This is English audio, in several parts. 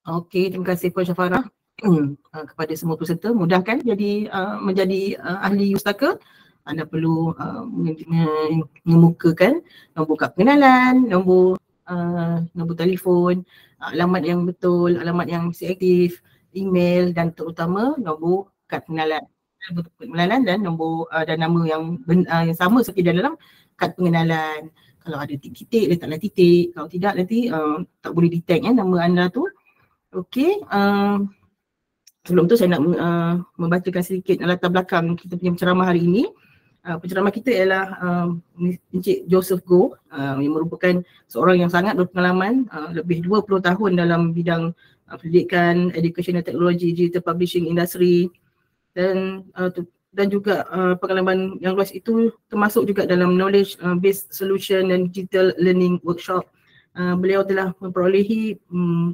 Okey, terima kasih Puan Syafarah. Kepada semua peserta, mudahkan jadi menjadi ahli U-Pustaka. Anda perlu mengemukakan nombor kad pengenalan, nombor telefon, alamat yang betul, alamat yang mesti aktif, email dan terutama nombor kad pengenalan. Nombor pengenalan dan nombor dan nama yang sama seperti dalam kad pengenalan. Kalau ada titik-titik, letaklah titik. Kalau tidak nanti tak boleh detect nama anda tu. Okey, sebelum tu saya nak membacakan sedikit latar belakang kita punya penceramah hari ini. Penceramah kita ialah Encik Joseph Goh yang merupakan seorang yang sangat berpengalaman, lebih 20 tahun dalam bidang pendidikan, education dan teknologi, digital publishing industry dan juga pengalaman yang luas itu termasuk juga dalam knowledge based solution dan digital learning workshop. Beliau telah memperolehi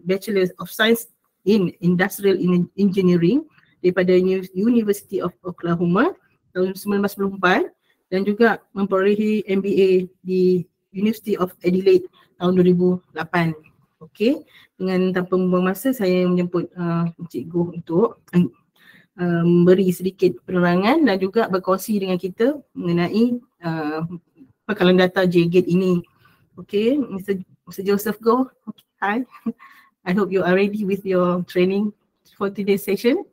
Bachelor of Science in Industrial Engineering daripada University of Oklahoma tahun 1994 dan juga memperolehi MBA di University of Adelaide tahun 2008. Okey, dengan tanpa membuang masa saya menjemput Encik Goh untuk memberi sedikit penerangan dan juga berkongsi dengan kita mengenai pangkalan data JGate ini. Okay, Mr. Joseph Goh. Okay, hi. I hope you are ready with your training for today's session.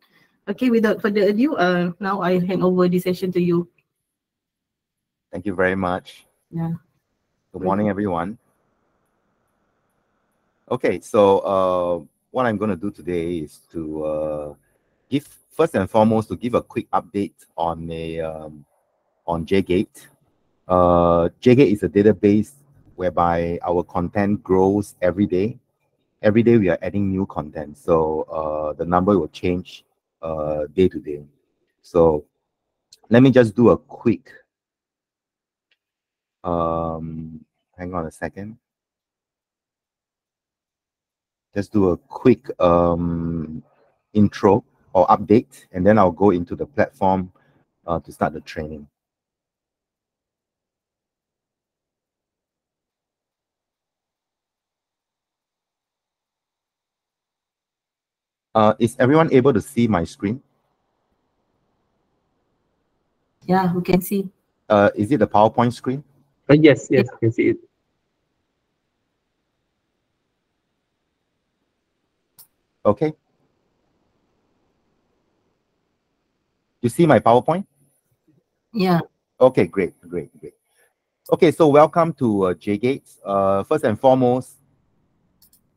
Okay, without further ado, now I hand over the session to you. Thank you very much. Yeah. Good morning, everyone. Okay, so what I'm going to do today is to first and foremost, to give a quick update on JGate. JGate is a database whereby our content grows every day. Every day we are adding new content, so the number will change day to day. So let me just do a quick, hang on a second. Just do a quick intro or update, and then I'll go into the platform to start the training. Is everyone able to see my screen? Yeah, we can see. Is it the PowerPoint screen? Yes, I can see it. Okay. You see my PowerPoint? Yeah. Okay, great. Okay, so welcome to JGate. First and foremost,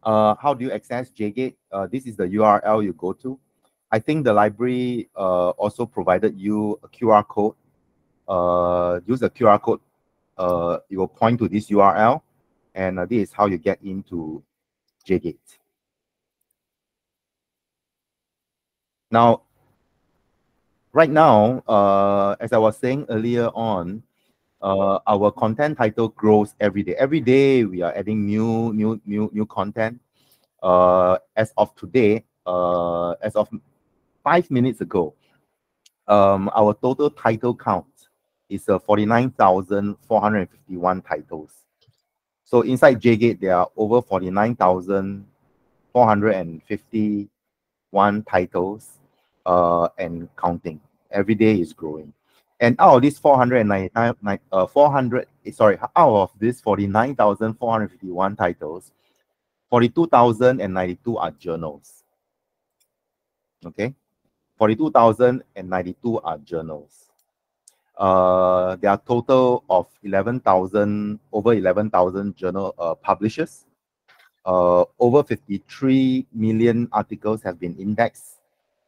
how do you access JGate? This is the URL you go to. I think the library also provided you a QR code. Use the QR code. It will point to this URL, and this is how you get into JGate. Now, right now, as I was saying earlier on, our content title grows every day. Every day we are adding new content. As of today, as of 5 minutes ago, our total title count is 49,451 titles. So inside JGate, there are over 49,451 titles and counting. Every day is growing. And out of this out of this 49,451 titles, 42,092 are journals. Okay, 42,092 are journals. There are a total of over 11,000 journal publishers. Over 53 million articles have been indexed,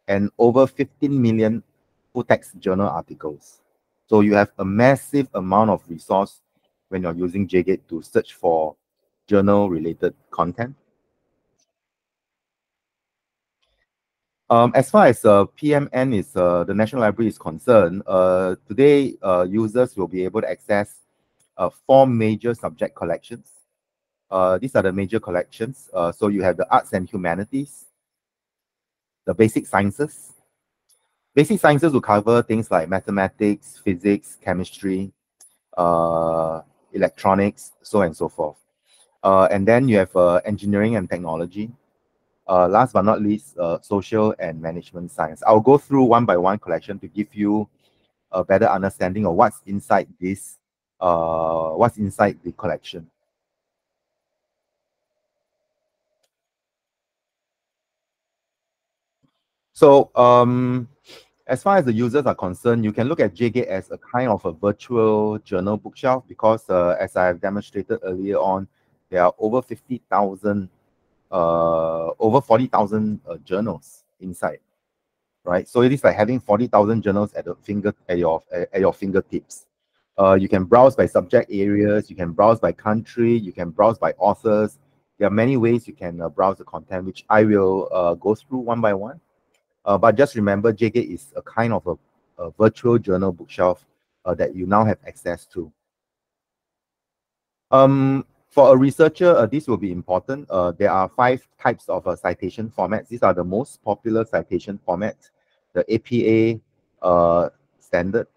and over 15 million full-text journal articles. So you have a massive amount of resource when you're using JGate to search for journal-related content. As far as PMN is the National Library is concerned, today users will be able to access 4 major subject collections. These are the major collections. So you have the arts and humanities, the basic sciences. Basic sciences will cover things like mathematics, physics, chemistry, electronics, so on and so forth. And then you have engineering and technology. Last but not least, social and management science. I'll go through one by one collection to give you a better understanding of what's inside this, what's inside the collection. So as far as the users are concerned, you can look at JGate as a kind of a virtual journal bookshelf because as I have demonstrated earlier on, there are over 50,000, over 40,000 journals inside, right? So it is like having 40,000 journals at your fingertips. You can browse by subject areas, you can browse by country, you can browse by authors. There are many ways you can browse the content, which I will go through one by one. But just remember, JGate is a kind of a virtual journal bookshelf that you now have access to. For a researcher, this will be important. There are 5 types of citation formats. These are the most popular citation formats: the APA standard,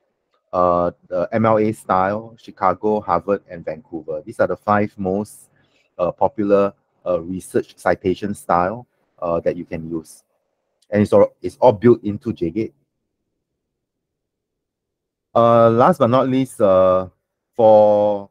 the MLA style, Chicago, Harvard, and Vancouver. These are the 5 most popular research citation style that you can use. And it's all built into JGate. Last but not least, for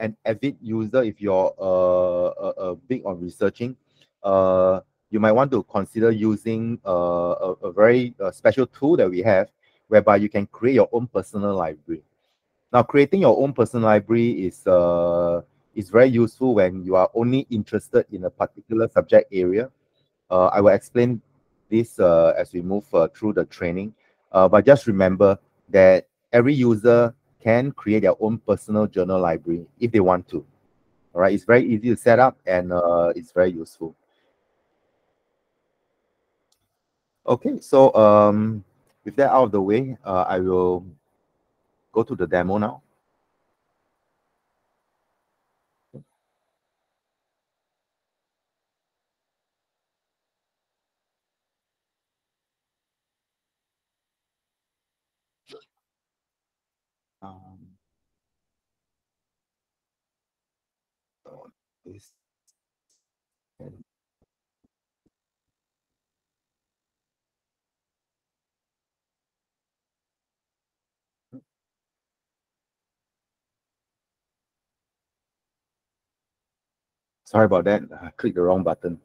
an avid user, if you're big on researching, you might want to consider using a very special tool that we have, whereby you can create your own personal library. Now, creating your own personal library is very useful when you are only interested in a particular subject area. I will explain this as we move through the training. But just remember that every user can create their own personal journal library if they want to. All right, it's very easy to set up and it's very useful. Okay, so with that out of the way, I will go to the demo now. This. Sorry about that. I clicked the wrong button.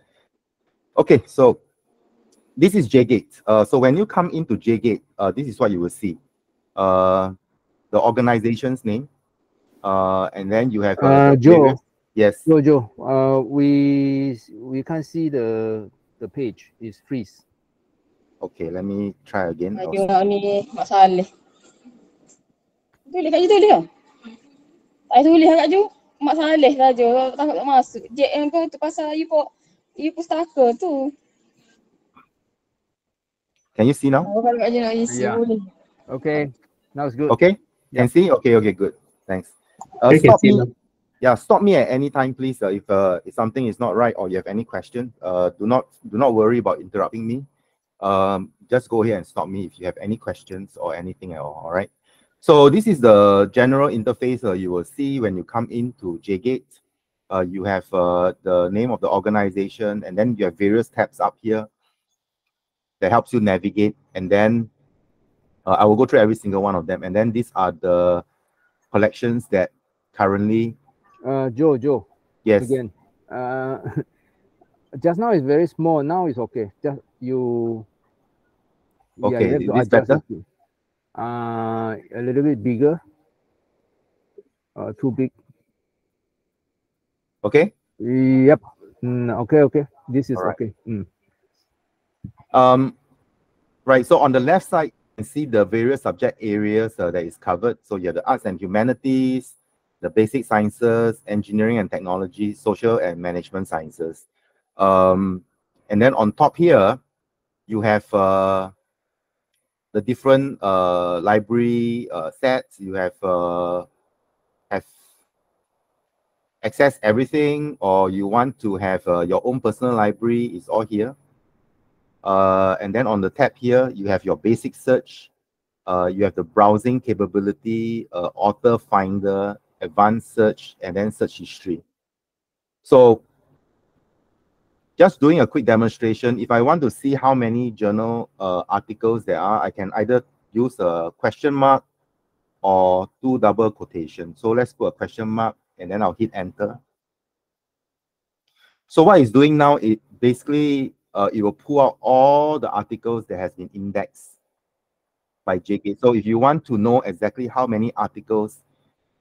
Okay, so this is JGate. So when you come into JGate, this is what you will see. The organization's name, and then you have Joe. Yes. Joe. We can't see the page. It's freeze. Okay, let me try again. Ni Mak Saleh. Tulis kat situ dia. Tak tulis kat situ. Mak Saleh saja takut tak masuk. JM tu pasal U-Pustaka tu. Can you see now? Kalau kat nak isi boleh. Okay, now it's good. Okay, can see? Okay, good. Thanks. Stop me. Yeah, stop me at any time, please. If something is not right or you have any question, do not worry about interrupting me. Just go ahead and stop me if you have any questions or anything at all. All right. So this is the general interface you will see when you come into JGate. You have the name of the organization, and then you have various tabs up here that helps you navigate. And then I will go through every single one of them. And then these are the collections that currently. Joe. Yes. Again. Just now it's very small. Now it's okay. Just you. Okay, you have to is this better? A little bit bigger. Too big. Okay. Yep. Okay. This is right. Okay. Right. So on the left side, you can see the various subject areas that is covered. So you have the arts and humanities, the basic sciences, engineering and technology, social and management sciences. And then on top here, you have the different library sets. You have access everything, or you want to have your own personal library, is all here. And then on the tab here, you have your basic search. You have the browsing capability, author finder, advanced search, and then search history. So just doing a quick demonstration, if I want to see how many journal articles there are, I can either use a question mark or two double quotation. So let's put a question mark and then I'll hit enter. So what it's doing now, it basically, it will pull out all the articles that has been indexed by JGate. So if you want to know exactly how many articles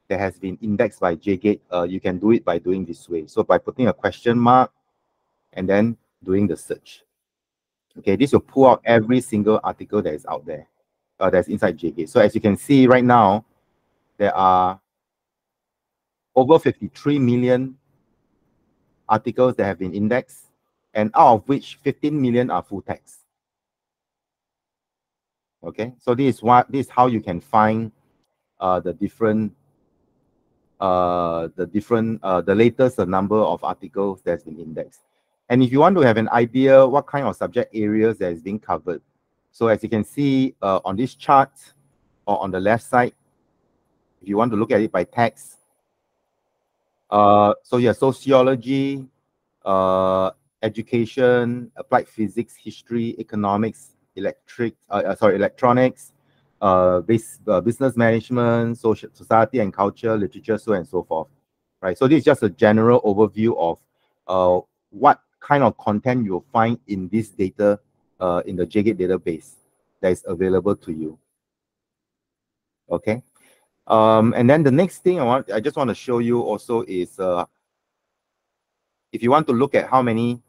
that has been indexed by JGate, you can do it by doing this way. So by putting a question mark and then doing the search. Okay, this will pull out every single article that is out there, that's inside JGate. So as you can see right now, there are over 53 million articles that have been indexed, and out of which 15 million are full text. Okay, so this is how you can find the latest number of articles that's been indexed. And if you want to have an idea what kind of subject areas that is being covered, so as you can see on this chart or on the left side, if you want to look at it by text, so yeah, sociology, education, applied physics, history, economics, electronics, business management, society and culture, literature, so and so forth, right? So this is just a general overview of what kind of content you'll find in this data, in the JGate database that is available to you. Okay, and then the next thing I just want to show you also is if you want to look at how many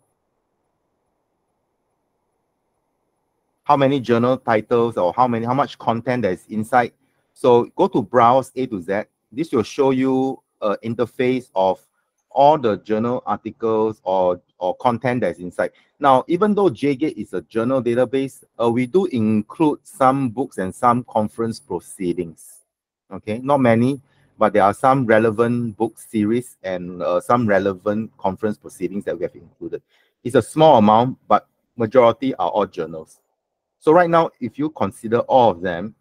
journal titles or how much content that is inside. So go to browse A to Z. This will show you an interface of all the journal articles or content that's inside. Now, even though JGate is a journal database, we do include some books and some conference proceedings. Okay, not many, but there are some relevant book series and some relevant conference proceedings that we have included. It's a small amount, but majority are all journals. So right now, if you consider all of them,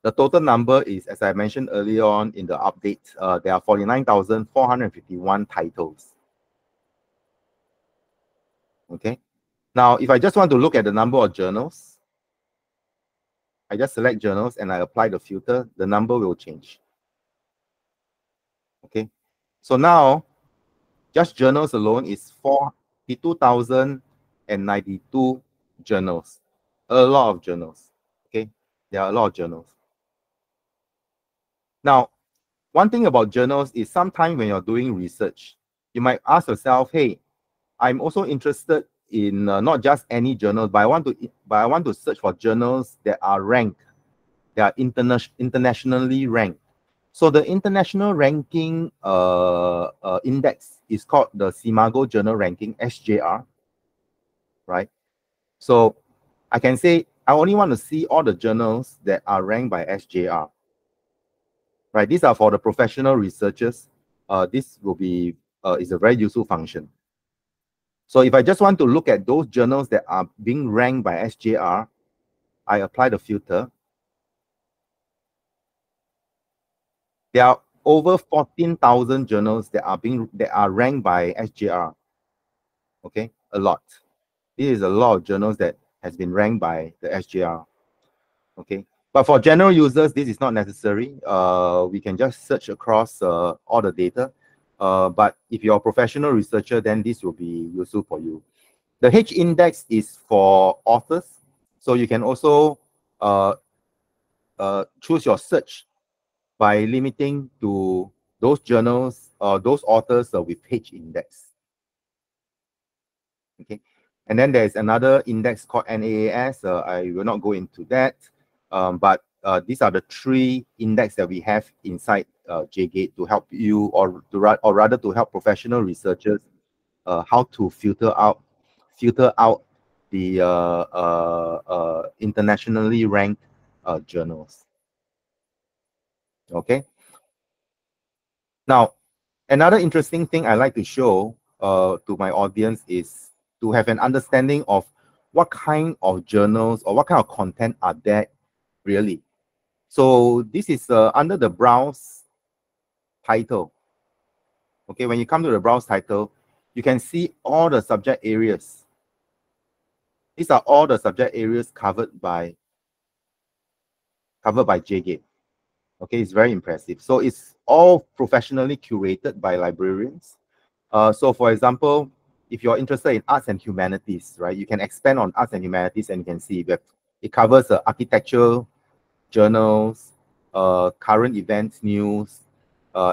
the total number is, as I mentioned earlier on in the update, there are 49,451 titles. Okay. Now, if I just want to look at the number of journals, I just select journals and I apply the filter, the number will change. Okay. So now, just journals alone is 42,092 journals. A lot of journals. Okay. There are a lot of journals. Now, one thing about journals is sometimes when you're doing research, you might ask yourself, hey, I'm also interested in not just any journal, but I want to search for journals that are ranked, that are internationally ranked. So the international ranking index is called the Simago Journal Ranking, SJR, right? So I can say I only want to see all the journals that are ranked by SJR. Right, these are for the professional researchers. This will be is a very useful function. So if I just want to look at those journals that are being ranked by SJR, I apply the filter. There are over 14,000 journals that are ranked by SJR. Okay, a lot. This is a lot of journals that has been ranked by the SJR. Okay. But for general users, this is not necessary. We can just search across all the data. But if you're a professional researcher, then this will be useful for you. The H index is for authors. So you can also choose your search by limiting to those journals or those authors with H index. Okay. And then there's another index called NAAS. I will not go into that. But these are the three index that we have inside JGate to help you, or rather to help professional researchers how to filter out the internationally ranked journals. Okay. Now, another interesting thing I like to show to my audience is to have an understanding of what kind of journals or what kind of content are there really. So this is under the browse title. Okay, when you come to the browse title, you can see all the subject areas. These are all the subject areas covered by JGate. Okay, it's very impressive. So it's all professionally curated by librarians. So for example, if you're interested in arts and humanities, right, you can expand on arts and humanities, and you can see that it covers architecture, journals, current events, news,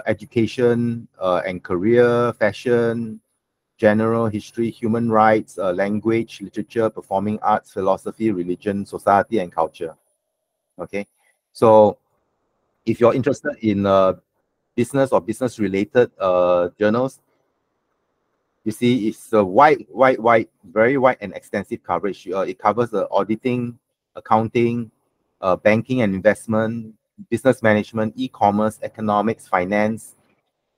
education and career, fashion, general history, human rights, language, literature, performing arts, philosophy, religion, society, and culture. Okay, so if you're interested in business or business-related journals, you see, it's a very wide and extensive coverage. It covers the auditing, accounting, banking and investment, business management, e-commerce, economics, finance,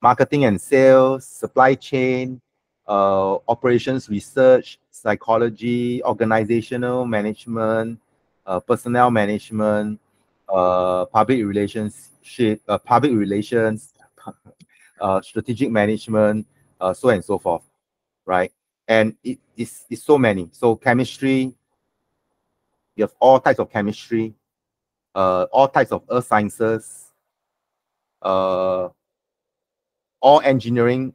marketing and sales, supply chain, operations research, psychology, organizational management, personnel management, public relations, strategic management, so and so forth, right? And it's so many. So chemistry, you have all types of chemistry, all types of earth sciences, all engineering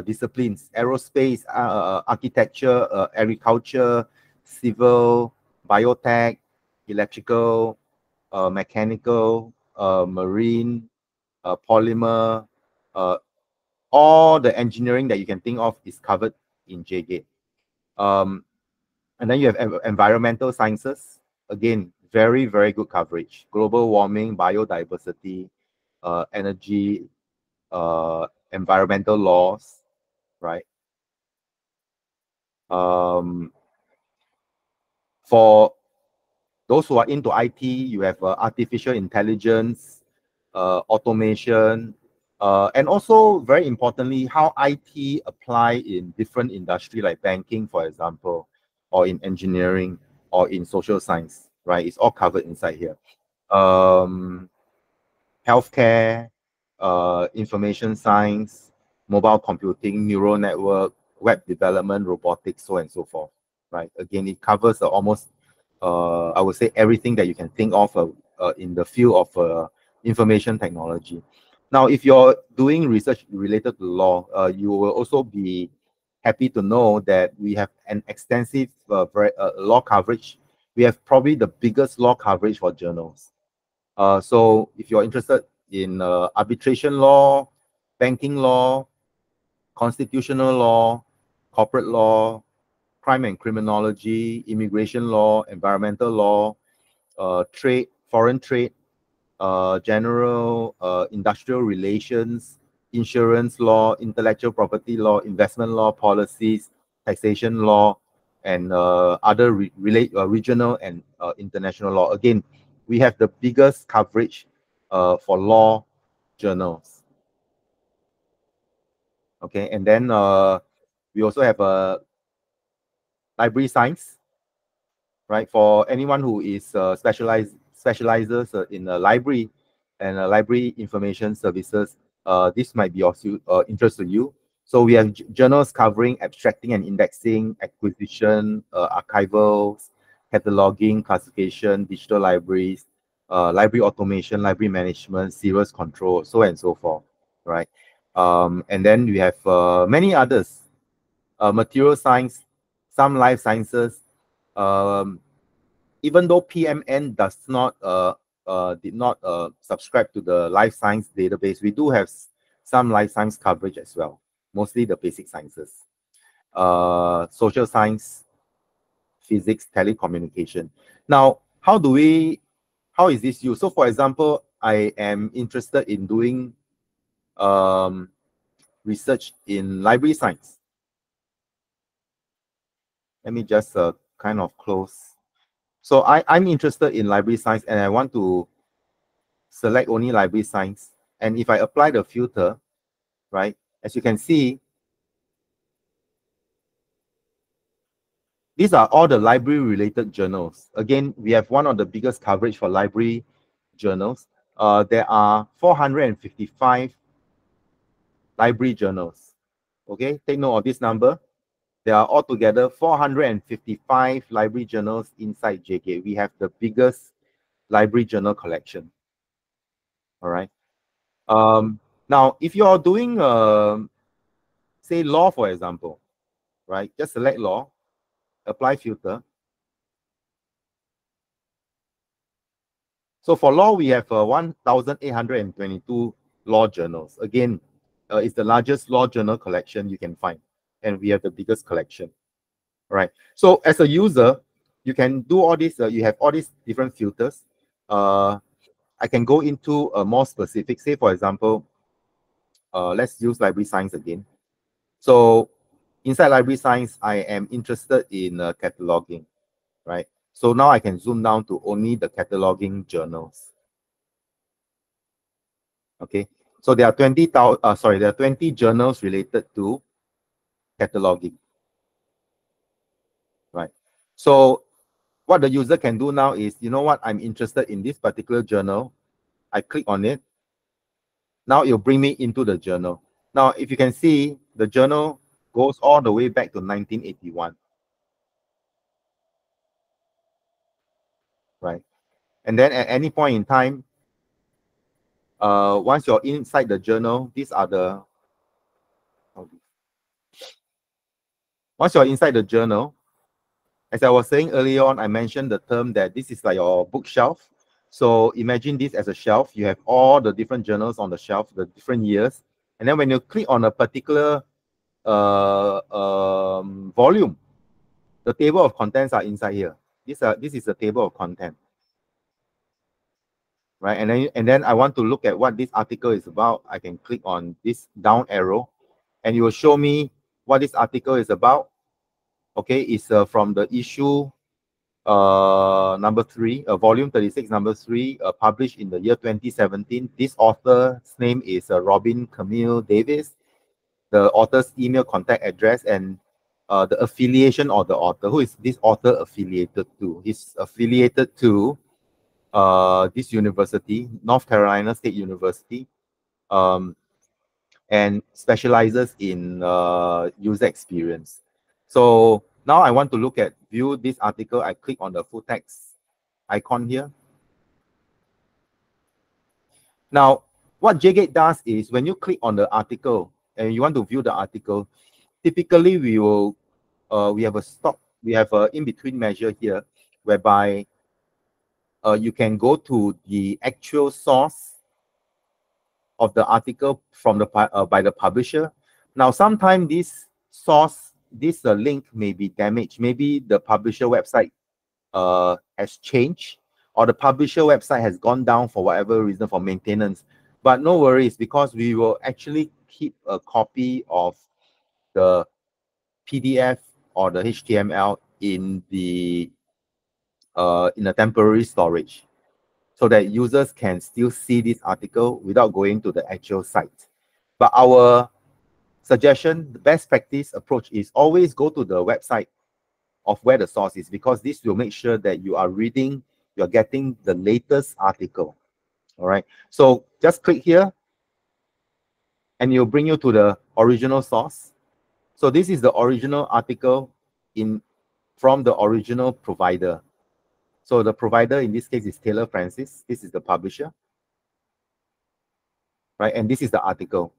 disciplines, aerospace, architecture, agriculture, civil, biotech, electrical, mechanical, marine, polymer, all the engineering that you can think of is covered in JGate. And then you have environmental sciences. Again, very, very good coverage. Global warming, biodiversity, energy, environmental laws, right? For those who are into IT, you have artificial intelligence, automation, and also very importantly, how IT apply in different industry like banking, for example, or in engineering, or in social science, right? It's all covered inside here. Healthcare, information science, mobile computing, neural network, web development, robotics, so and so forth, right? Again, it covers almost, I would say, everything that you can think of in the field of information technology. Now, if you're doing research related to law, you will also be happy to know that we have an extensive law coverage. We have probably the biggest law coverage for journals. So if you're interested in arbitration law, banking law, constitutional law, corporate law, crime and criminology, immigration law, environmental law, trade, foreign trade, general industrial relations, insurance law, intellectual property law, investment law, policies, taxation law, and other regional and international law. Again, we have the biggest coverage for law journals. Okay, and then we also have a library science, right? For anyone who is specializes in a library and library information services, this might be of interest to you. So we have journals covering abstracting and indexing, acquisition, archivals, cataloging, classification, digital libraries, library automation, library management, serious control, so and so forth, right? And then we have many others, material science, some life sciences. Even though PMN does not did not subscribe to the life science database, we do have some life science coverage as well, mostly the basic sciences, social science, physics, telecommunication. Now, how is this used? So for example, I am interested in doing research in library science. Let me just kind of close. So I'm interested in library science, and I want to select only library science. And if I apply the filter, right, as you can see, these are all the library related journals. Again, we have one of the biggest coverage for library journals. There are 455 library journals. Okay, take note of this number. There are altogether 455 library journals inside JK. We have the biggest library journal collection. All right. Now, if you are doing, say, law, for example, right? Just select law, apply filter. So for law, we have 1,822 law journals. Again, it's the largest law journal collection you can find, and we have the biggest collection. All right. So as a user, you can do all this. You have all these different filters. I can go into a more specific. Say, for example, let's use library science again. So inside library science, I am interested in cataloging, right? So now I can zoom down to only the cataloging journals. Okay, so there are 20 journals related to cataloging, right? So what the user can do now is, you know what, I'm interested in this particular journal. I click on it. Now it'll bring me into the journal. Now, if you can see, the journal goes all the way back to 1981, right? And then at any point in time, once you're inside the journal, these are the, once you're inside the journal, as I was saying earlier on, I mentioned the term that this is like your bookshelf. So imagine this as a shelf. You have all the different journals on the shelf, the different years. And then when you click on a particular volume, the table of contents are inside here. This is the table of content, right? And then I want to look at what this article is about. I can click on this down arrow, and it will show me what this article is about. Okay, it's from the issue number 3, volume 36, number 3, published in the year 2017. This author's name is Robin Camille Davis. The author's email contact address and the affiliation of the author. Who is this author affiliated to? He's affiliated to this university, North Carolina State University, and specializes in user experience. So now I want to look at view this article. I click on the full text icon here. Now, what JGate does is when you click on the article and you want to view the article, typically we will we have a stop, we have a in-between measure here whereby you can go to the actual source of the article from the by the publisher. Now, sometimes this source, this link may be damaged. Maybe the publisher website has changed, or the publisher website has gone down for whatever reason for maintenance. But no worries, because we will actually keep a copy of the PDF or the HTML in the in a temporary storage, so that users can still see this article without going to the actual site. But our suggestion, the best practice approach is always go to the website of where the source is, because this will make sure that you are reading, you're getting the latest article. All right. So just click here and it'll bring you to the original source. So this is the original article from the original provider. So the provider in this case is Taylor Francis. This is the publisher, right? And this is the article,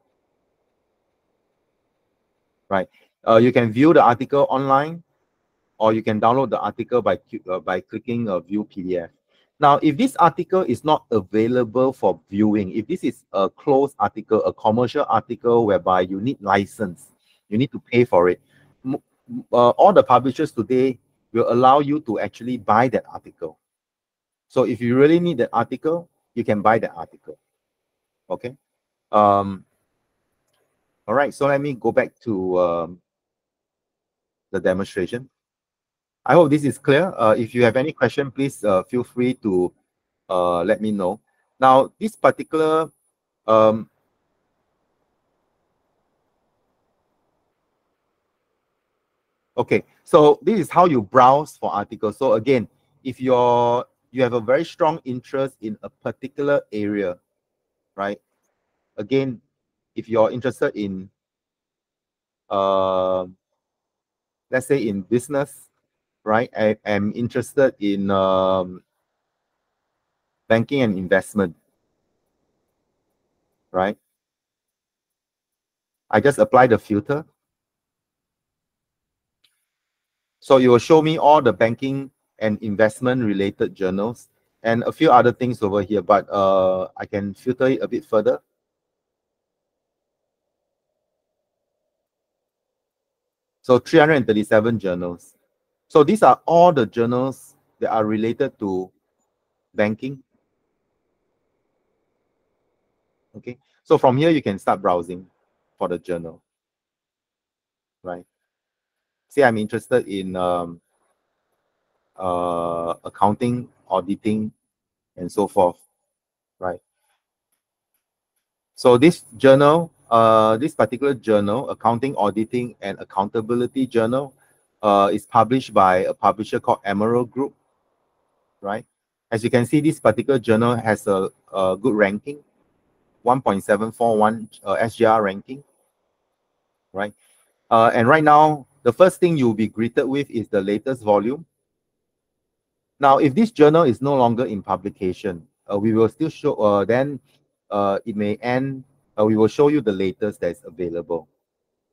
right? You can view the article online, or you can download the article by clicking View PDF. Now, if this article is not available for viewing, if this is a closed article, a commercial article whereby you need license, you need to pay for it, all the publishers today will allow you to actually buy that article. So if you really need that article, you can buy that article. Okay. All right. So let me go back to the demonstration. I hope this is clear. If you have any question, please feel free to let me know. Now, this particular okay, so this is how you browse for articles. So again, if you have a very strong interest in a particular area, right? Again, if you're interested in let's say in business, right? I am interested in banking and investment, right? I just apply the filter. So it will show me all the banking and investment related journals and a few other things over here, but I can filter it a bit further. So 337 journals. So these are all the journals that are related to banking. Okay, so from here you can start browsing for the journal, right? Say I'm interested in accounting, auditing, and so forth, right? So this journal, this particular journal, Accounting, Auditing, and Accountability Journal, is published by a publisher called Emerald Group, right? As you can see, this particular journal has a good ranking, 1.741 SGR ranking, right? And right now, the first thing you'll be greeted with is the latest volume. Now, if this journal is no longer in publication, we will still show, then it may end, we will show you the latest that is available,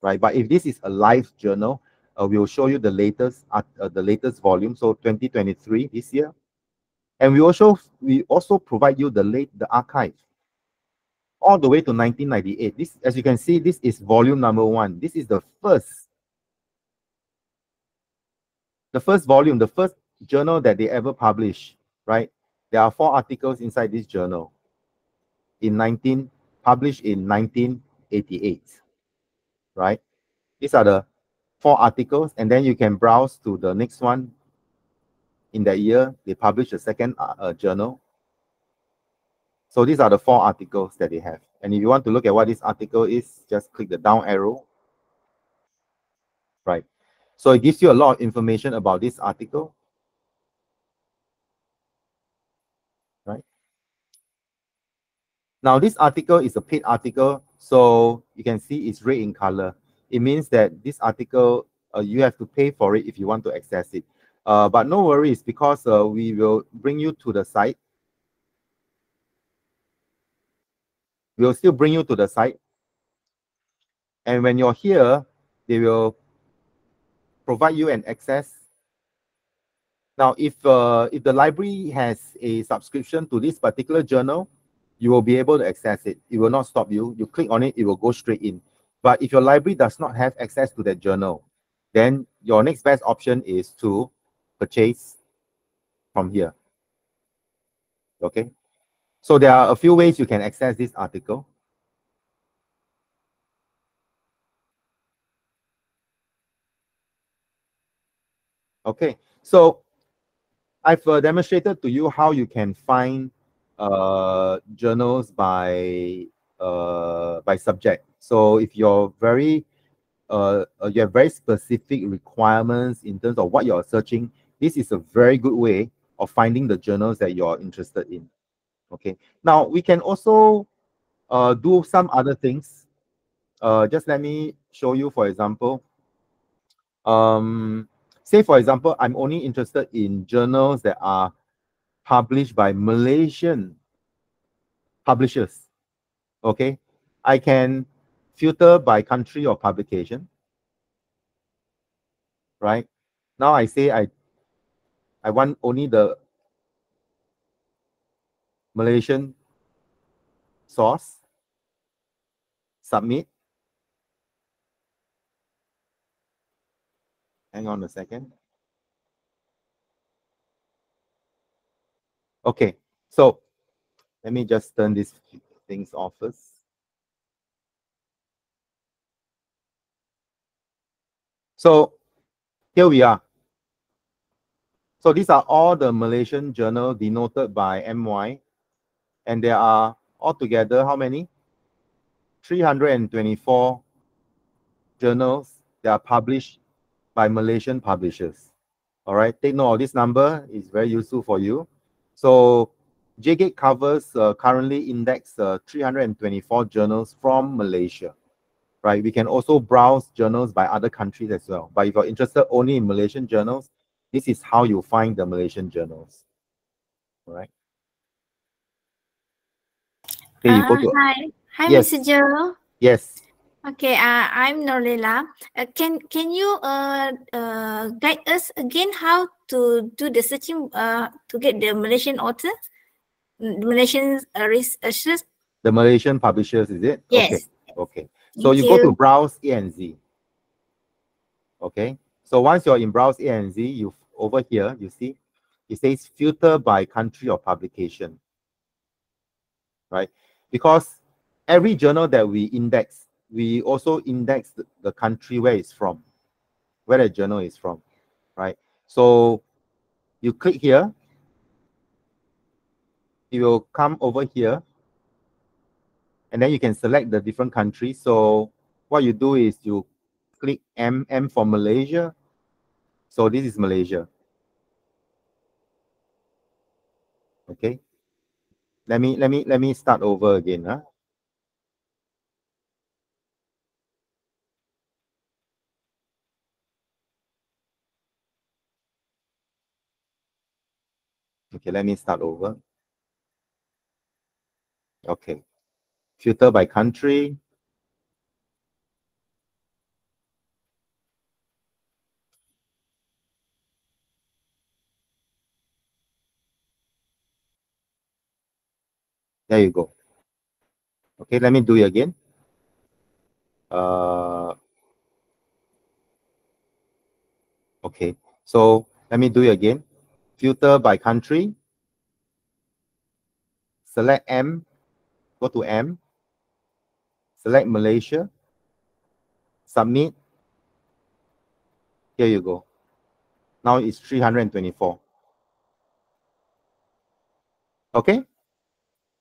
right? But if this is a live journal, we will show you the latest volume, so 2023 this year. And we also provide you the archive all the way to 1998. This, as you can see, this is volume number 1. This is the first volume, the first journal that they ever published, right? There are 4 articles inside this journal published in 1988, right? These are the 4 articles, and then you can browse to the next one. In that year, they published a second journal. So these are the 4 articles that they have. And if you want to look at what this article is, just click the down arrow, right? So it gives you a lot of information about this article, right? Now, this article is a paid article, so you can see it's red in color. It means that this article, you have to pay for it if you want to access it. But no worries, because we will bring you to the site. We'll still bring you to the site. And when you're here, they will provide you an access. Now, if the library has a subscription to this particular journal, you will be able to access it. It will not stop you. You click on it, it will go straight in. But if your library does not have access to that journal, then your next best option is to purchase from here. Okay? So there are a few ways you can access this article. Okay, so I've demonstrated to you how you can find journals by subject. So if you're you have very specific requirements in terms of what you're searching, this is a very good way of finding the journals that you're interested in. Okay, now we can also do some other things. Just let me show you, for example. Say, for example, I'm only interested in journals that are published by Malaysian publishers. Okay, I can filter by country of publication. Right now, I say I want only the Malaysian source. Submit. Hang on a second. Okay, so let me just turn these things off first. So here we are. So these are all the Malaysian journals denoted by MY. And there are altogether how many? 324 journals that are published by Malaysian publishers. All right, take note of this number. It's very useful for you. So JGate covers currently index 324 journals from Malaysia. right? We can also browse journals by other countries as well. But if you're interested only in Malaysian journals, this is how you find the Malaysian journals. All right. Okay, you go to Hi, yes. Mr. Joe. Yes. Okay, I'm Norlela. Can you guide us again how to do the searching to get the Malaysian author, Malaysian researchers? The Malaysian publishers, is it? Yes. Okay. Okay. So Thank you go to browse ANZ. Okay. So once you're in browse ANZ, you over here you see it says filter by country of publication, right? Because every journal that we index, we also index the country where it's from, where the journal is from, right? So you click here, it will come over here, and then you can select the different countries. So what you do is you click M for Malaysia. So this is Malaysia. Okay. Let me start over again. Huh? Okay, let me start over. Okay. Filter by country. There you go. Okay, let me do it again. Okay, so let me do it again. Filter by country. Select M. Go to M. Select Malaysia. Submit. Here you go. Now it's 324. Okay.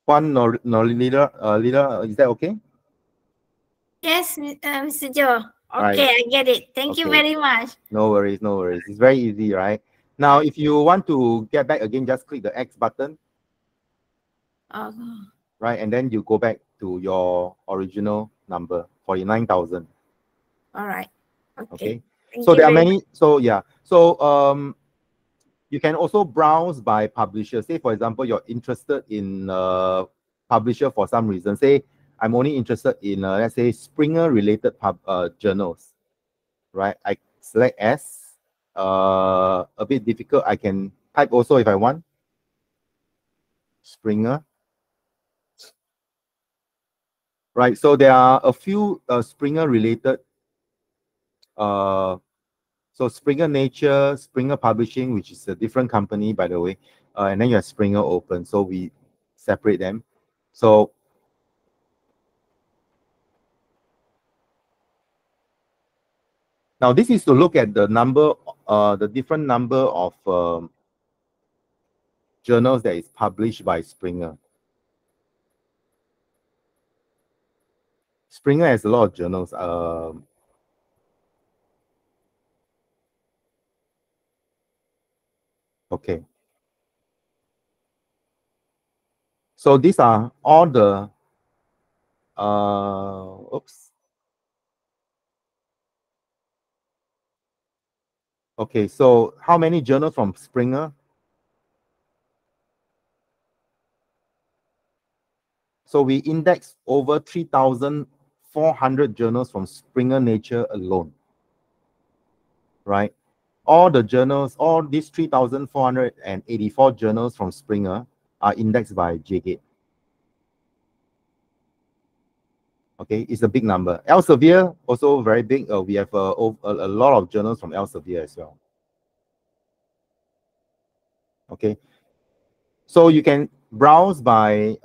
One leader, is that okay? Yes, Mr. Joe. Right. Okay, I get it. Thank you very much. No worries, no worries. It's very easy, right? Now, if you want to get back again, just click the X button. Right, and then you go back to your original number, 49,000. All right. Okay. So there are many. So yeah. So you can also browse by publisher. Say, for example, you're interested in publisher for some reason. Say, I'm only interested in, let's say, Springer-related journals, right? I select S. A bit difficult. I can type also if I want. Springer. Right. So there are a few Springer-related. So Springer Nature, Springer Publishing, which is a different company, by the way, and then you have Springer Open. So we separate them. So now this is to look at the number, the different number of journals that is published by Springer. Springer has a lot of journals. Okay. So these are all the, oops. Okay, so how many journals from Springer? So we indexed over 3,400 journals from Springer Nature alone, right? All the journals, all these 3,484 journals from Springer are indexed by JGate. Okay, it's a big number. Elsevier also very big. We have a lot of journals from Elsevier as well. Okay, so you can browse by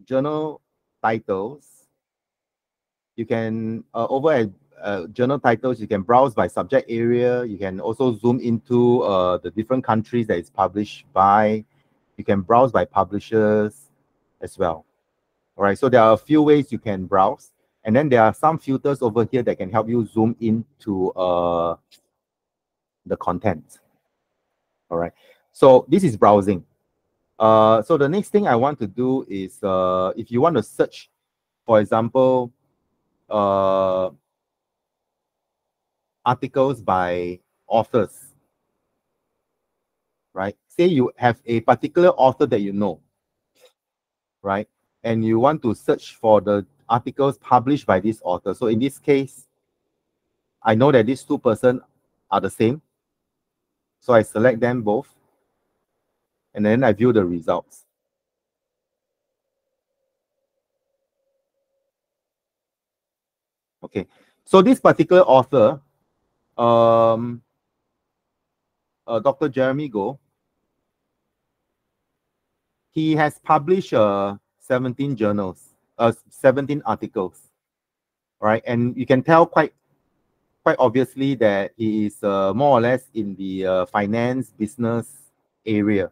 journal titles. You can over at journal titles, you can browse by subject area. You can also zoom into the different countries that it's published by. You can browse by publishers as well. All right, so there are a few ways you can browse. And then there are some filters over here that can help you zoom into the content. All right, so this is browsing. So the next thing I want to do is if you want to search, for example, articles by authors, right? Say you have a particular author that you know, right? And you want to search for the articles published by this author. So in this case, I know that these two persons are the same. So I select them both. And then I view the results. Okay. So this particular author, Dr. Jeremy Goh, he has published 17 journals, 17 articles, right? And you can tell quite obviously that he is more or less in the finance business area.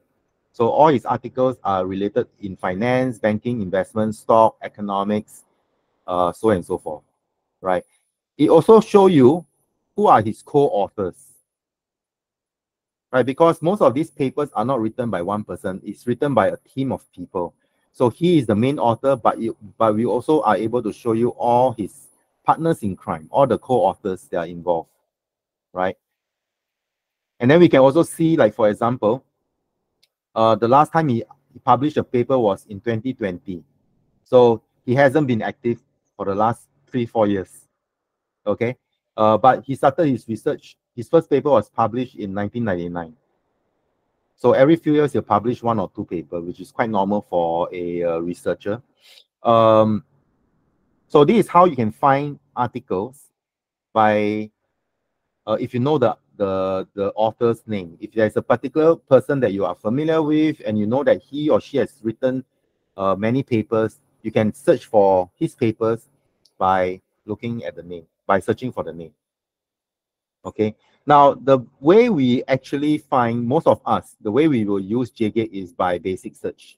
So all his articles are related in finance, banking, investment, stock, economics, so and so forth, right? It also shows you who are his co-authors, right? Because most of these papers are not written by one person. It's written by a team of people. So he is the main author, but we also are able to show you all his partners in crime, all the co-authors that are involved, right? And then we can also see, like, for example, the last time he published a paper was in 2020. So he hasn't been active for the last 3-4 years, okay? But he started his research. His first paper was published in 1999. So every few years he'll publish 1 or 2 papers, which is quite normal for a researcher. So this is how you can find articles by, if you know the author's name. If there's a particular person that you are familiar with and you know that he or she has written many papers, you can search for his papers by looking at the name, by searching for the name. Okay. Now, the way we actually find, most of us, the way we will use JGate is by basic search.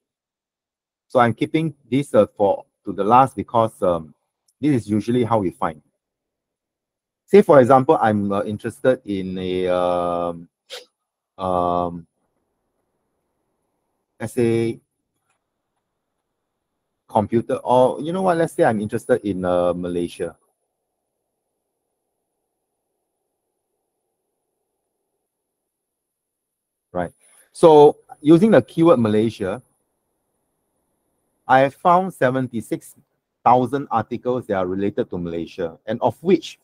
So I'm keeping this to the last because this is usually how we find. Say, for example, I'm interested in a, let's say, computer, or you know what, let's say I'm interested in Malaysia. Right. So using the keyword Malaysia, I have found 76,000 articles that are related to Malaysia, and of which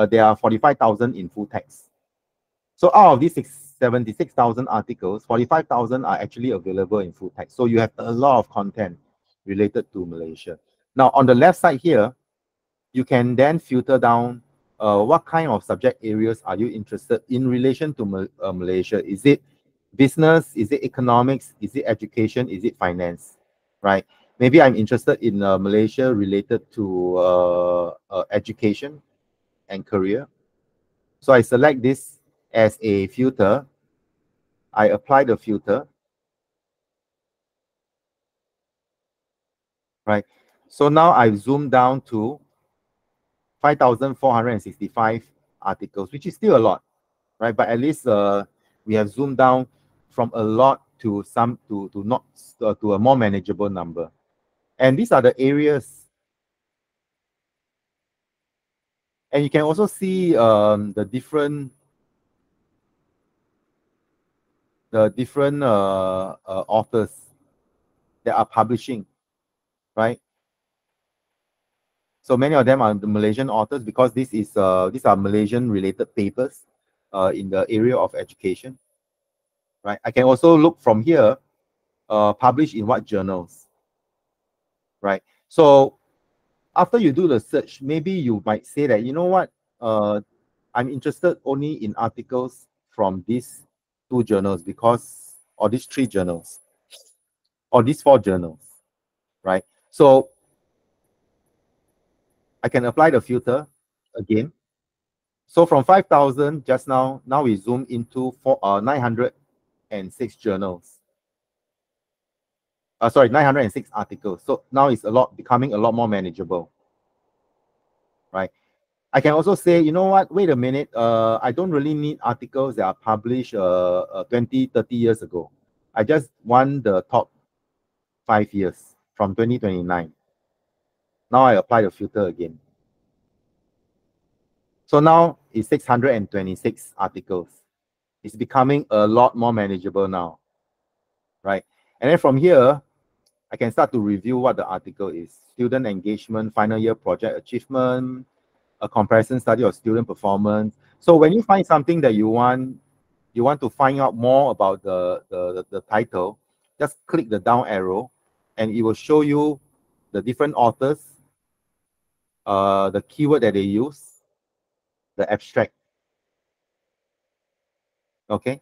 there are 45,000 in full text. So out of these 76,000 articles, 45,000 are actually available in full text. So you have a lot of content related to Malaysia. Now, on the left side here, you can then filter down what kind of subject areas are you interested in relation to Malaysia. Is it business? Is it economics? Is it education? Is it finance? Right? Maybe I'm interested in Malaysia related to education and career. So I select this as a filter. I apply the filter. Right? So now I've zoomed down to 5,465 articles, which is still a lot, right? But at least we have zoomed down from a lot to to a more manageable number. And these are the areas. And you can also see the different authors that are publishing, right? So many of them are the Malaysian authors because these are Malaysian related papers in the area of education, right? I can also look from here, published in what journals, right? So after you do the search, maybe you might say that, you know what, I'm interested only in articles from these 2 journals or these 3 journals, or these 4 journals, right? So I can apply the filter again. So from 5,000 just now we zoom into 906 journals. Sorry, 906 articles. So now it's becoming a lot more manageable, right? I can also say, you know what, wait a minute, I don't really need articles that are published 20, 30 years ago. I just want the top 5 years from 2029. Now I apply the filter again. So now it's 626 articles. It's becoming a lot more manageable now, right? And then from here, I can start to review what the article is. Student engagement, final year project achievement, a comparison study of student performance. So when you find something that you want to find out more about the title, just click the down arrow and it will show you the different authors, the keyword that they use, the abstract. Okay.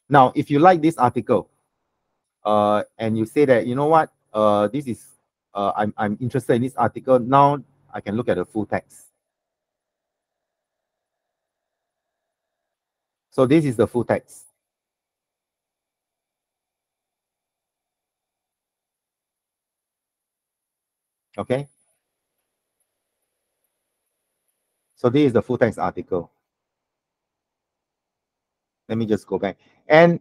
Now, if you like this article, and you say that, you know what, this is, I'm interested in this article, now I can look at the full text. So this is the full text. Okay. So this is the full text article. Let me just go back. And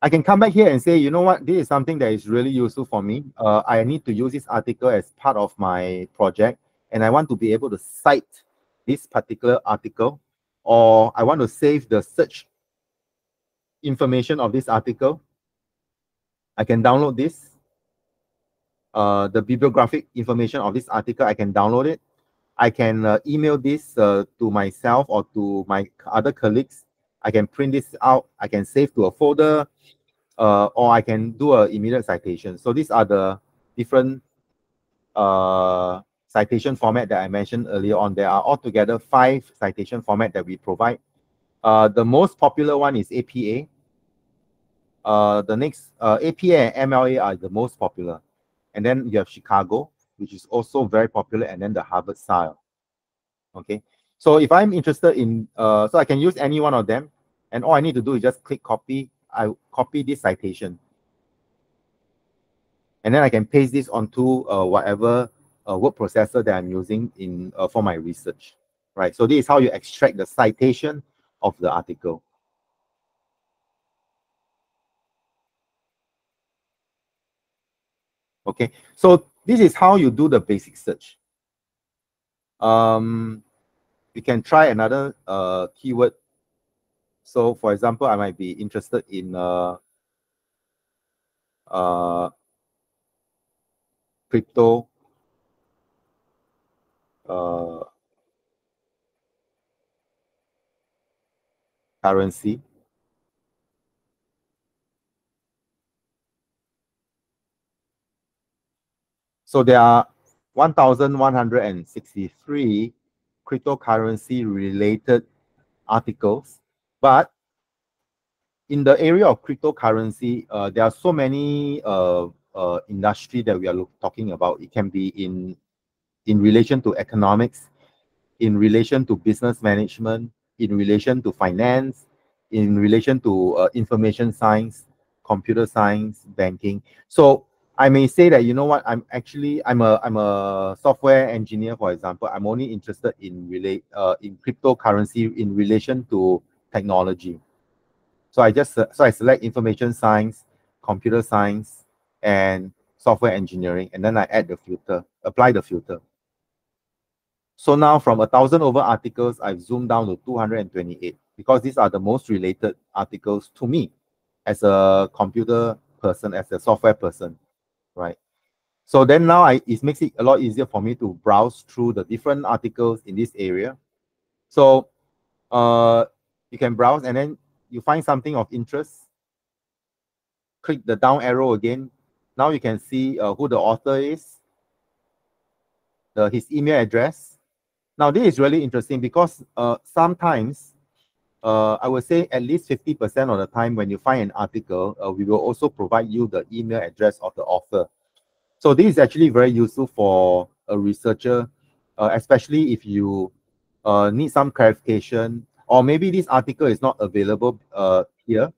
I can come back here and say, you know what, this is something that is really useful for me. I need to use this article as part of my project, and I want to be able to cite this particular article, or I want to save the search information of this article. I can download this. The bibliographic information of this article, I can download it. I can email this to myself or to my other colleagues. I can print this out. I can save to a folder, or I can do an immediate citation. So these are the different citation format that I mentioned earlier on. There are altogether 5 citation format that we provide. The most popular one is APA. The next, APA and MLA are the most popular. And then you have Chicago, which is also very popular, and then the Harvard style. Okay. So if I'm interested in, so I can use any one of them, and all I need to do is just click copy. I copy this citation. And then I can paste this onto whatever word processor that I'm using in for my research. Right. So this is how you extract the citation of the article. Okay, so this is how you do the basic search. You can try another keyword. So for example, I might be interested in crypto currency. So there are 1,163 cryptocurrency related articles, but in the area of cryptocurrency, there are so many industry that we are talking about. It can be in relation to economics, in relation to business management, in relation to finance, in relation to information science, computer science, banking. So I may say that, you know what, I'm a software engineer, for example. I'm only interested in in cryptocurrency in relation to technology. So I select information science, computer science, and software engineering, and then I add the filter, apply the filter. So now from 1,000 over articles, I've zoomed down to 228 because these are the most related articles to me as a computer person, as a software person, right? So then now it makes it a lot easier for me to browse through the different articles in this area. So you can browse, and then you find something of interest, click the down arrow again. Now you can see who the author is, his email address. Now this is really interesting because sometimes, I would say at least 50% of the time when you find an article, we will also provide you the email address of the author. So this is actually very useful for a researcher, especially if you need some clarification, or maybe this article is not available here.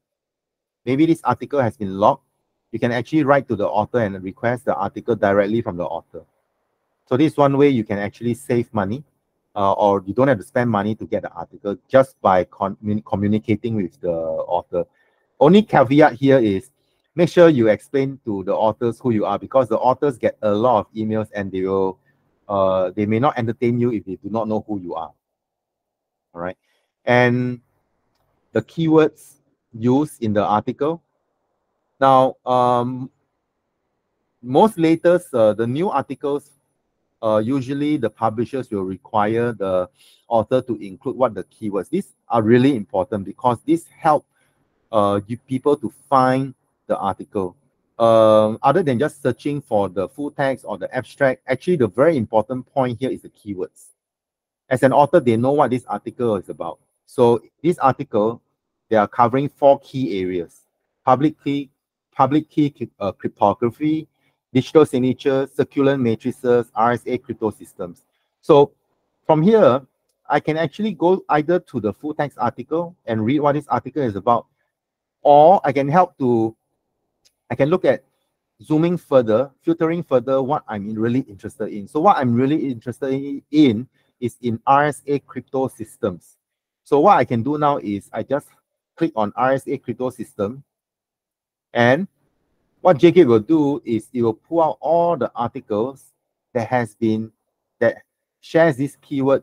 Maybe this article has been locked. You can actually write to the author and request the article directly from the author. So this is one way you can actually save money, or you don't have to spend money to get the article just by communicating with the author. Only caveat here is make sure you explain to the authors who you are, because the authors get a lot of emails and they may not entertain you if they do not know who you are. All right. And the keywords used in the article. Now, most latest, the new articles, usually the publishers will require the author to include what the keywords. These are really important because this help you people to find the article. Other than just searching for the full text or the abstract, actually the very important point here is the keywords. As an author, they know what this article is about. So this article, they are covering 4 key areas: public key cryptography, digital signature, circular matrices, RSA crypto systems. So from here, I can actually go either to the full text article and read what this article is about, or I can look at zooming further, filtering further what I'm really interested in. So what I'm really interested in is in RSA crypto systems. So what I can do now is I just click on RSA crypto system, and what JK will do is it will pull out all the articles that shares this keyword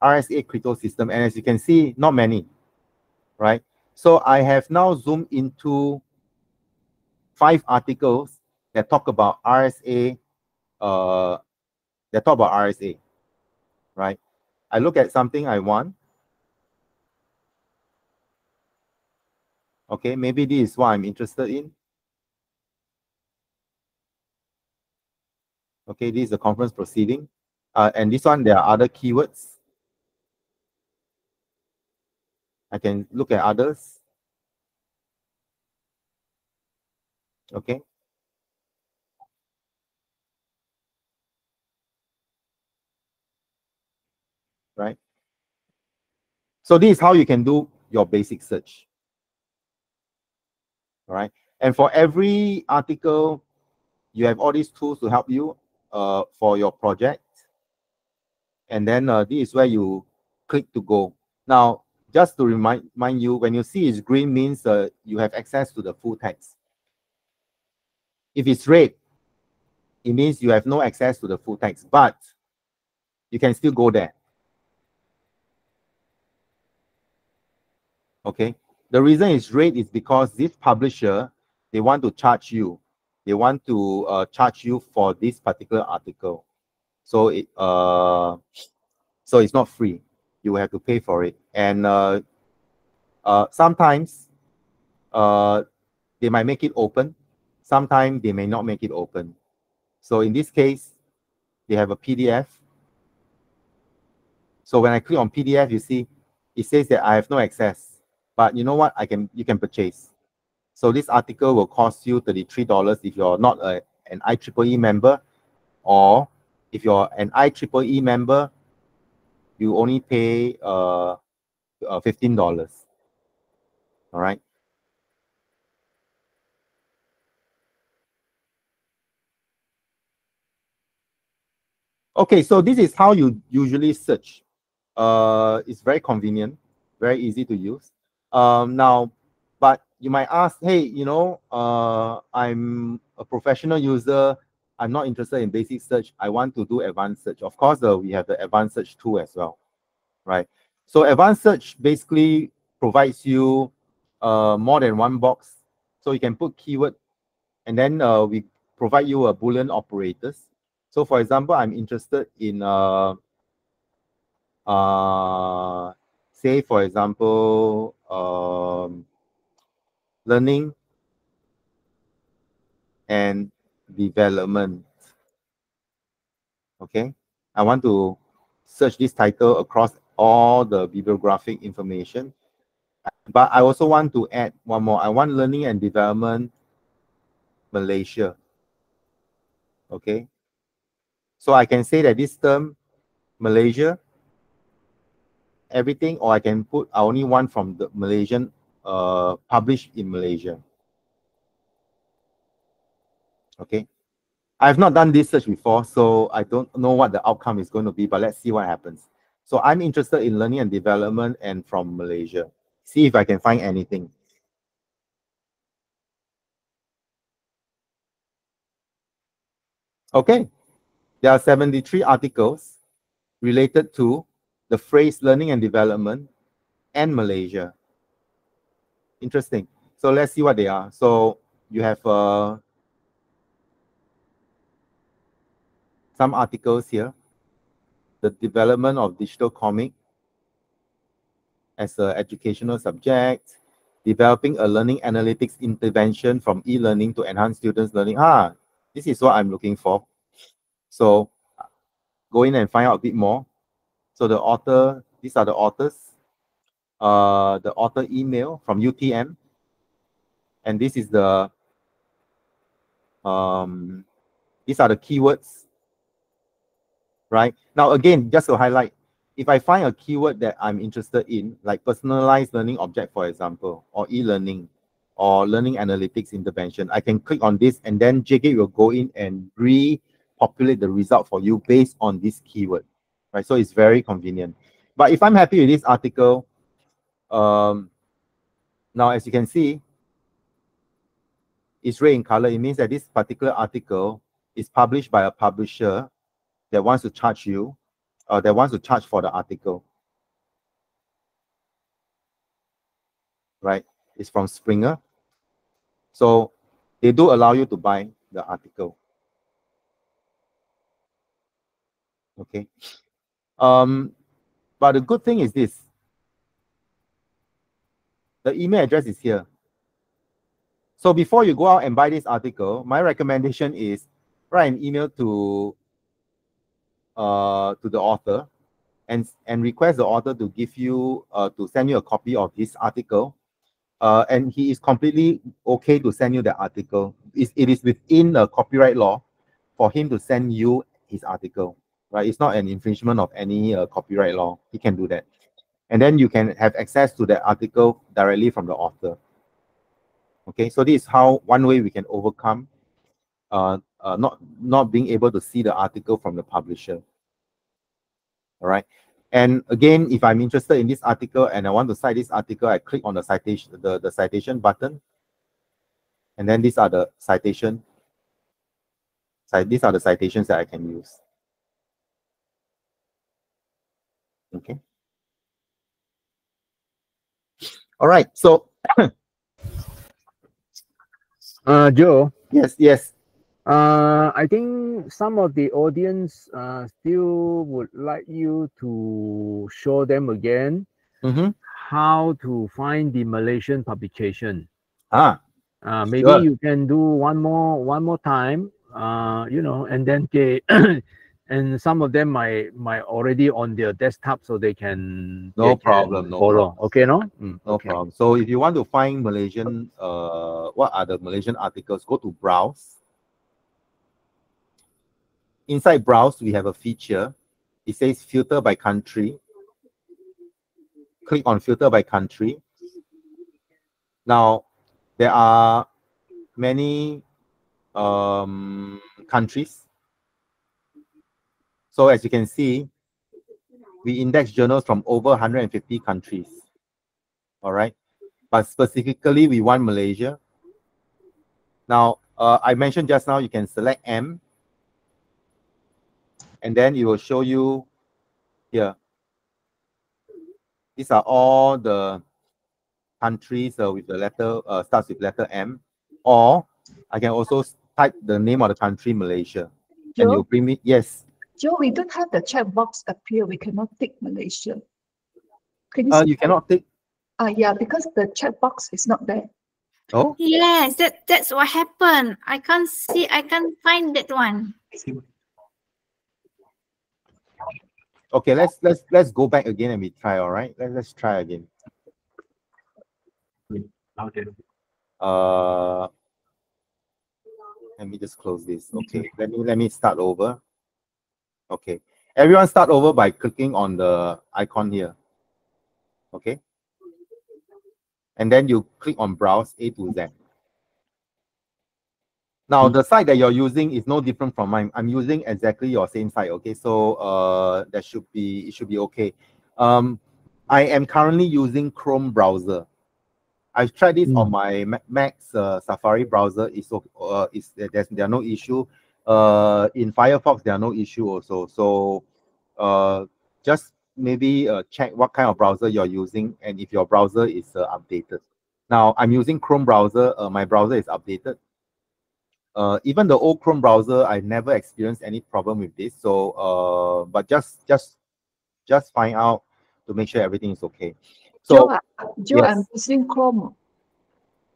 RSA crypto system. And as you can see, not many, right? So I have now zoomed into 5 articles that talk about RSA, right? I look at something I want. Okay, maybe this is what I'm interested in. Okay, this is the conference proceeding. And this one, there are other keywords. I can look at others. Okay. Right. So this is how you can do your basic search. All right. And for every article, you have all these tools to help you for your project. And then this is where you click to go. Now, just to remind you, when you see it's green means you have access to the full text. If it's red, it means you have no access to the full text, but you can still go there. Okay. The reason it's red is because this publisher, they want to charge you. They want to charge you for this particular article. So it's not free. You have to pay for it. And sometimes they might make it open. Sometimes they may not make it open. So in this case, they have a PDF. So when I click on PDF, you see, it says that I have no access. But you know what? You can purchase. So this article will cost you $33 if you're not an IEEE member, or if you're an IEEE member, you only pay $15. All right. Okay, so this is how you usually search. It's very convenient, very easy to use. Now, but you might ask, hey, you know, I'm a professional user. I'm not interested in basic search. I want to do advanced search. Of course, we have the advanced search tool as well, right? So advanced search basically provides you more than one box. So you can put keyword, and then we provide you a Boolean operators. So for example, I'm interested in say for example, learning and development. Okay, I want to search this title across all the bibliographic information, but I also want to add one more. I want learning and development Malaysia. Okay, so I can say that this term Malaysia everything, or I can put I only want from the Malaysian published in Malaysia. Okay, I've not done this search before, so I don't know what the outcome is going to be, but let's see what happens. So I'm interested in learning and development and from Malaysia. See if I can find anything. Okay, there are 73 articles related to the phrase learning and development, and Malaysia. Interesting. So let's see what they are. So you have some articles here. The development of digital comic as an educational subject, developing a learning analytics intervention from e-learning to enhance students' learning. This is what I'm looking for. So go in and find out a bit more. So the author, these are the authors. The author email from UTM. And this is the, these are the keywords, right? Now, again, just to highlight, if I find a keyword that I'm interested in, like personalized learning object, for example, or e-learning, or learning analytics intervention, I can click on this, and then JGate will go in and repopulate the result for you based on this keyword, right? So it's very convenient. But if I'm happy with this article, now as you can see, it's red in color. It means that this particular article is published by a publisher that wants to charge you, that wants to charge for the article, right? It's from Springer. So they do allow you to buy the article. Okay. But the good thing is this. The email address is here. So before you go out and buy this article, my recommendation is write an email to the author and request the author to give you to send you a copy of this article. And he is completely okay to send you the article. It is within the copyright law for him to send you his article, right? It's not an infringement of any copyright law. He can do that. And then you can have access to that article directly from the author. Okay, so this is how one way we can overcome not being able to see the article from the publisher. All right. And again, if I'm interested in this article and I want to cite this article, I click on the citation, the citation button. And then these are the citation. These are the citations that I can use. Okay. All right. So Joe. Yes. I think some of the audience still would like you to show them again how to find the Malaysian publication. Maybe sure. you can do one more time. You know, and then and some of them might already on their desktop, so they can no problem. Okay, no? No problem. So if you want to find Malaysian, what are the Malaysian articles? Go to browse. Inside browse, we have a feature. It says filter by country. Click on filter by country. Now, there are many countries. So as you can see, we index journals from over 150 countries. All right. But specifically, we want Malaysia. Now, I mentioned just now, you can select M. And then it will show you here. These are all the countries with the letter, starts with letter M. Or I can also type the name of the country, Malaysia. Joe? And you bring me, yes. Joe, we don't have the chat box appear. We cannot tick Malaysia. Can you You cannot tick? Yeah, because the chat box is not there. Oh? Yes, that's what happened. I can't find that one. Okay, let's go back again and we try. All right, let's try again. Let me just close this. Okay, let me start over. Okay, everyone start over by clicking on the icon here. Okay, and then you click on browse A to Z. Now, the site that you're using is no different from mine. I'm using exactly your same site, okay? So it should be okay. I am currently using Chrome browser. I've tried this on my Mac's Safari browser. There are no issue. In Firefox, there are no issue also. So just maybe check what kind of browser you're using and if your browser is updated. Now, I'm using Chrome browser. My browser is updated. Even the old Chrome browser, I never experienced any problem with this. So, but just find out to make sure everything is okay. So, Joe, yes. I'm using Chrome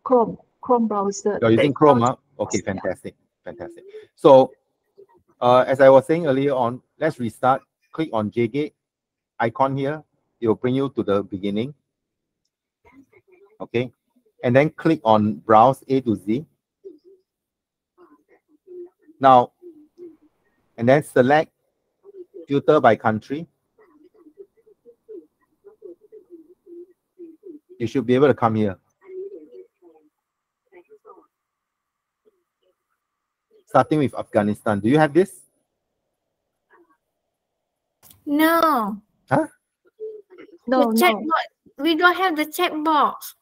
browser. You're using Chrome, huh? Okay, fantastic, fantastic. So, as I was saying earlier on, let's restart. Click on JGate icon here. It will bring you to the beginning. Okay, and then click on Browse A to Z. Now, and then select Filter by Country. You should be able to come here. Starting with Afghanistan. Do you have this? No. Huh? No, the checkbox. We don't have the checkbox.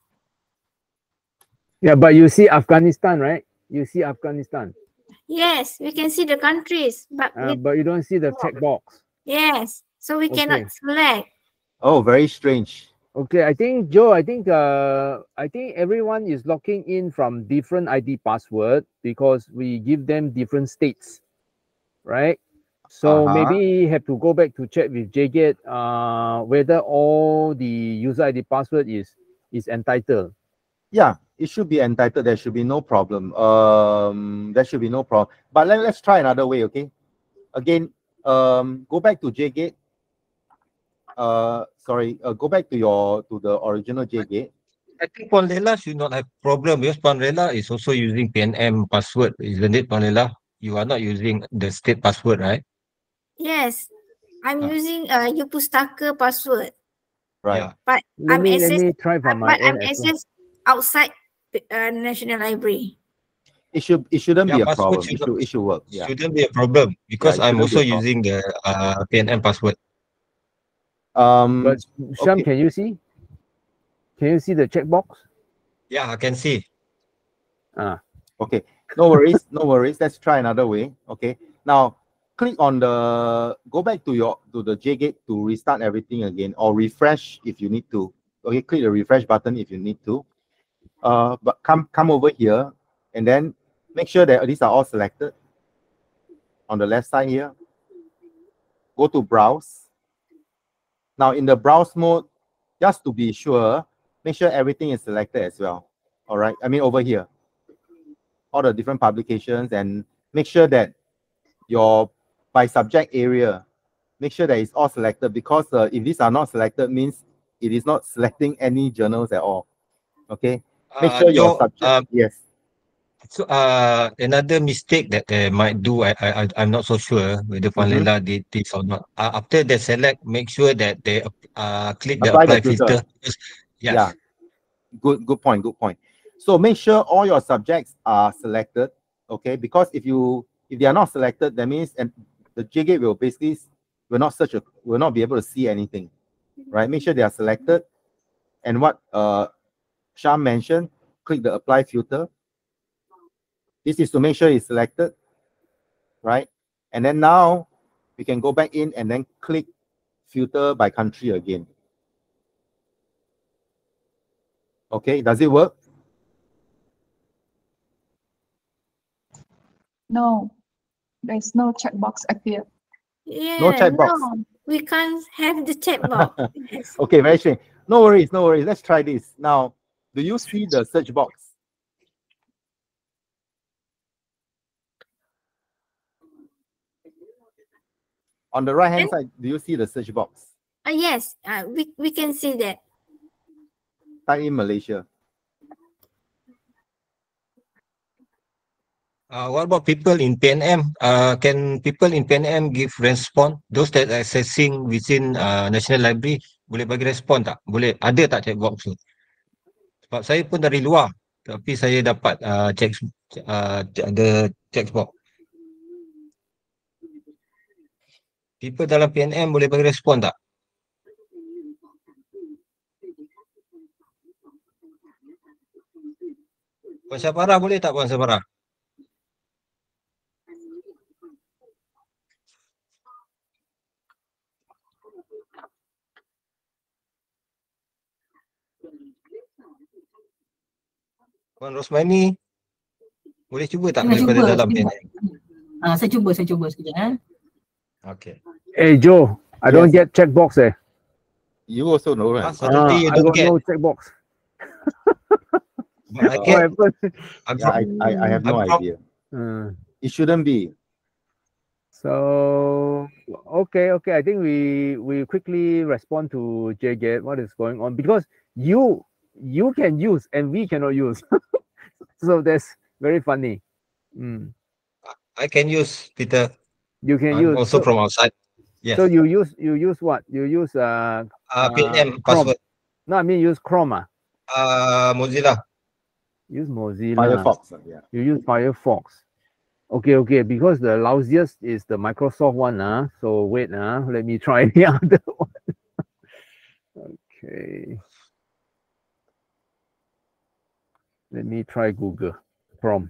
Yeah, but you see Afghanistan, right? You see Afghanistan. Yes, we can see the countries, but you don't see the checkbox. yes, so we cannot select. Oh, very strange. Okay, I think Joe, I think everyone is logging in from different ID password because we give them different states, right? So maybe have to go back to check with JGate whether all the user ID password is entitled. Yeah, it should be entitled. There should be no problem. There should be no problem. But let's try another way, okay? Again, go back to JGate. Go back to the original JGate. I think Panlela should not have problem because Panlela is also using PNM password, isn't it, Panlela? You are not using the state password, right? Yes, I'm using U-Pustaka password. Right. Yeah. But Let me try from my end. I'm access outside National Library. It shouldn't be a password problem. It should work. Yeah. Shouldn't be a problem because I'm also using the PNM password. But Sham, okay. can you see? Can you see the checkbox? Yeah, I can see. Okay. No worries. No worries. Let's try another way. Okay. Now click on go back to the JGate to restart everything again, or refresh if you need to. Okay, click the refresh button if you need to. But come over here and then make sure that these are all selected on the left side here. Go to browse. Now in the browse mode, just to be sure, make sure everything is selected as well. All right, I mean over here, all the different publications, and make sure that your by subject area, make sure that it's all selected, because if these are not selected, means it is not selecting any journals at all. Okay, make sure your subject, yes. So another mistake that they might do, I'm not so sure whether Panlela did this or not. After they select, make sure that they click the apply filter. Yes. Yeah, good point. So make sure all your subjects are selected. Okay, because if they are not selected, that means the JGate will basically will not be able to see anything, right? Make sure they are selected, and what Sham mentioned, click the apply filter. This is to make sure it's selected, right? And then now we can go back in and then click filter by country again. Okay, does it work? No, there's no checkbox appear. Yeah, no checkbox. No, we can't have the checkbox. Yes. Okay, very strange. No worries. Let's try this. Now, do you see the search box? On the right hand side, do you see the search box? Yes, we can see that. Type in Malaysia. What about people in PNM? Can people in PNM give response? Those that are accessing within National Library, boleh bagi respon tak? Boleh, ada tak checkbox tu? Sebab saya pun dari luar, tapi saya dapat ada checkbox. People dalam PNM boleh bagi respon tak? Puan Syafara boleh tak, Puan Syafara? Puan Rosmani, boleh cuba tak Tengah daripada cuba. dalam PNM? Saya cuba sekejap. Okay. Hey Joe, I don't Yes. get checkbox eh. You also know, right? Suddenly you I don't got get. no checkbox. But I What get. happened? I have no I'm from- idea. Uh, It shouldn't be. So okay, I think we quickly respond to JGate what is going on, because you can use and we cannot use. So that's very funny. I can use, Peter. You can I'm use also from outside. Yes. So you use what? You use PNM Chrome. password. No, I mean use Chrome. Mozilla. Use Mozilla. Firefox, yeah. You use Firefox. Okay, because the lousiest is the Microsoft one. So wait, let me try the other one. Okay. Let me try Google Chrome.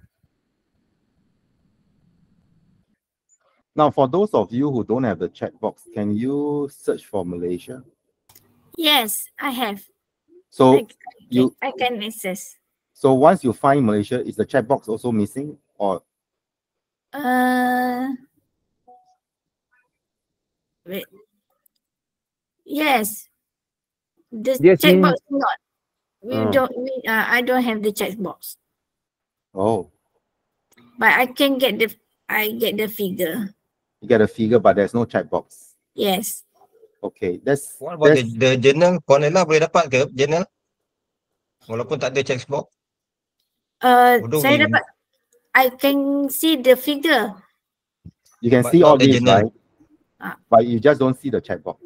Now, for those of you who don't have the checkbox, can you search for Malaysia? Yes, I have. So I can access. So once you find Malaysia, is the checkbox also missing, or? Wait. Yes. The Yes, checkbox not. I don't have the checkbox. Oh. But I can get the figure. You get a figure, but there's no checkbox. Yes. Okay, that's. What about the journal? Cornella boleh dapat ke journal? Walaupun tak ada checkbox. Saya dapat. I can see the figure. You can see all this, right? But you just don't see the checkbox.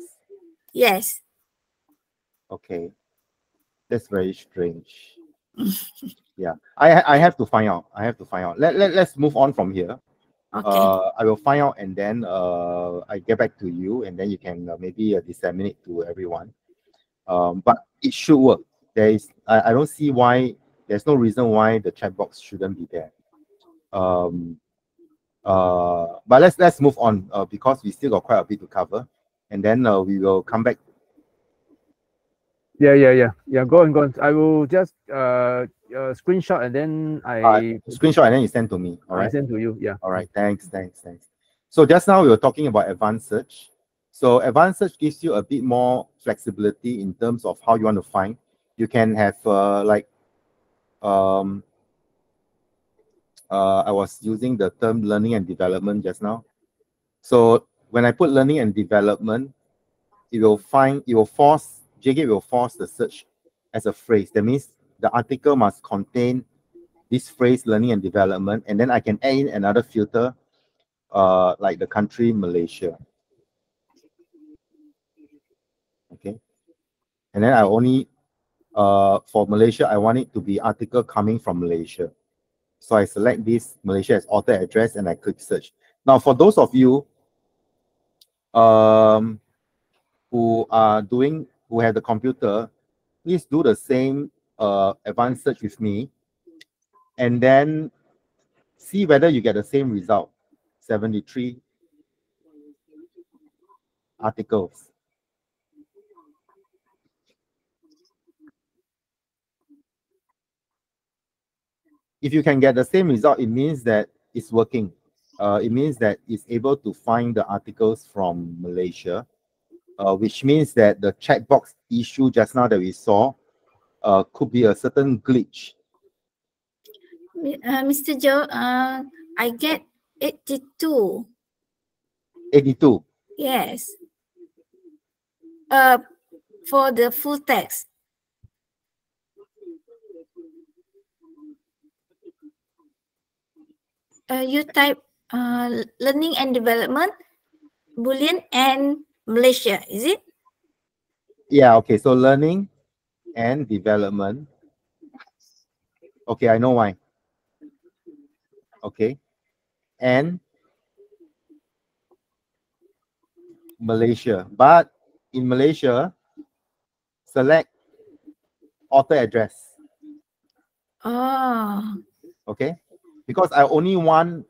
Yes. Okay. That's very strange. Yeah. I have to find out. Let's move on from here. Okay. I will find out, and then I get back to you, and then you can maybe disseminate to everyone. But it should work. I don't see why. There's no reason why the checkbox shouldn't be there. But let's move on because we still got quite a bit to cover, and then we will come back. Yeah. Go on. I will just screenshot, and then I screenshot, and then you send to me. All right. I send to you. Yeah. All right. Thanks. So just now we were talking about advanced search. So advanced search gives you a bit more flexibility in terms of how you want to find. You can have I was using the term learning and development just now. So when I put learning and development, JGate will force the search as a phrase. That means the article must contain this phrase, learning and development, and then I can add in another filter, like the country Malaysia. Okay. And then I only, for Malaysia, I want it to be article coming from Malaysia. So I select this Malaysia as author address and I click search. Now, for those of you who have the computer, please do the same advanced search with me, and then see whether you get the same result. 73 articles. If you can get the same result, it means that it's working. It means that it's able to find the articles from Malaysia, which means that the checkbox issue just now that we saw could be a certain glitch. Mr. Joe, I get 82. 82? Yes. For the full text. You type learning and development, Boolean and Malaysia, is it? Yeah, okay. So learning and development. Okay, I know why. Okay. And Malaysia. But in Malaysia, select author address. Oh. Okay. Because I only want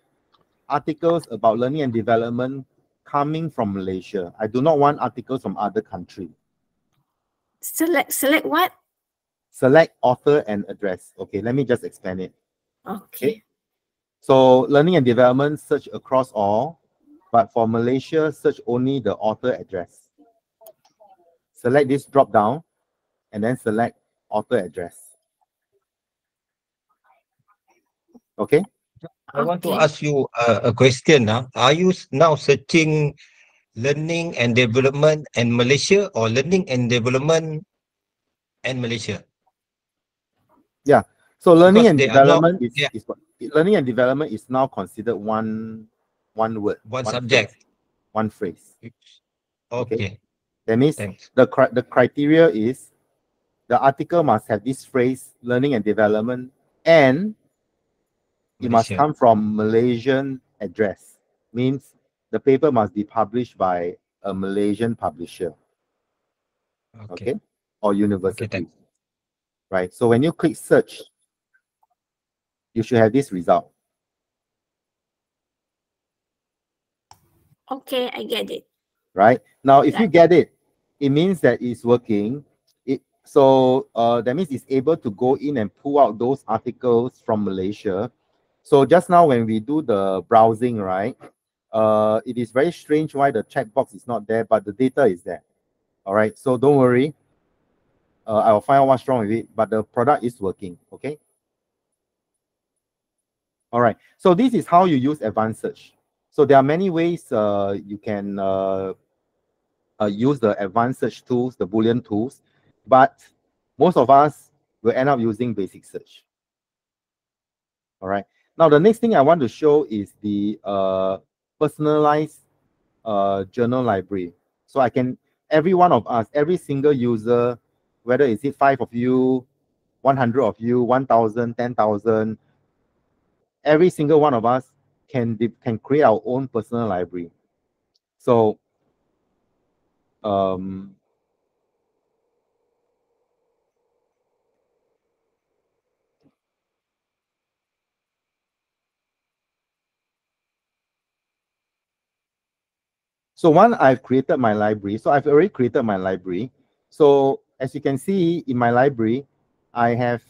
articles about learning and development coming from Malaysia. I do not want articles from other countries. Select what? select author and address. Okay, let me just expand it. Okay. So learning and development, search across all, but for Malaysia, search only the author address. Select this drop down and then select author address. Okay. I want to ask you a question now. Are you now searching learning and development and Malaysia or learning and development and Malaysia? Yeah. So learning Because and they are not, development is what learning and development is now considered one word, one subject, phrase, one phrase. Okay. That means Thanks. the criteria is the article must have this phrase, learning and development, and it must come from Malaysian address. Means the paper must be published by a Malaysian publisher. Okay. Or university. Okay, right. So when you click search, you should have this result. Okay, I get it. Right. Now, if you get it, it means that it's working. So that means it's able to go in and pull out those articles from Malaysia. So just now when we do the browsing, right, it is very strange why the checkbox is not there, but the data is there. All right. So don't worry. I'll find out what's wrong with it, but the product is working. Okay. All right. So this is how you use advanced search. So there are many ways you can use the advanced search tools, the Boolean tools, but most of us will end up using basic search. All right. Now, the next thing I want to show is the personalized journal library. So I can, every one of us, every single user, whether it's 5 of you, 100 of you, 1,000, 10,000, every single one of us can create our own personal library. So, so one, I've created my library. So I've already created my library. So as you can see in my library, I have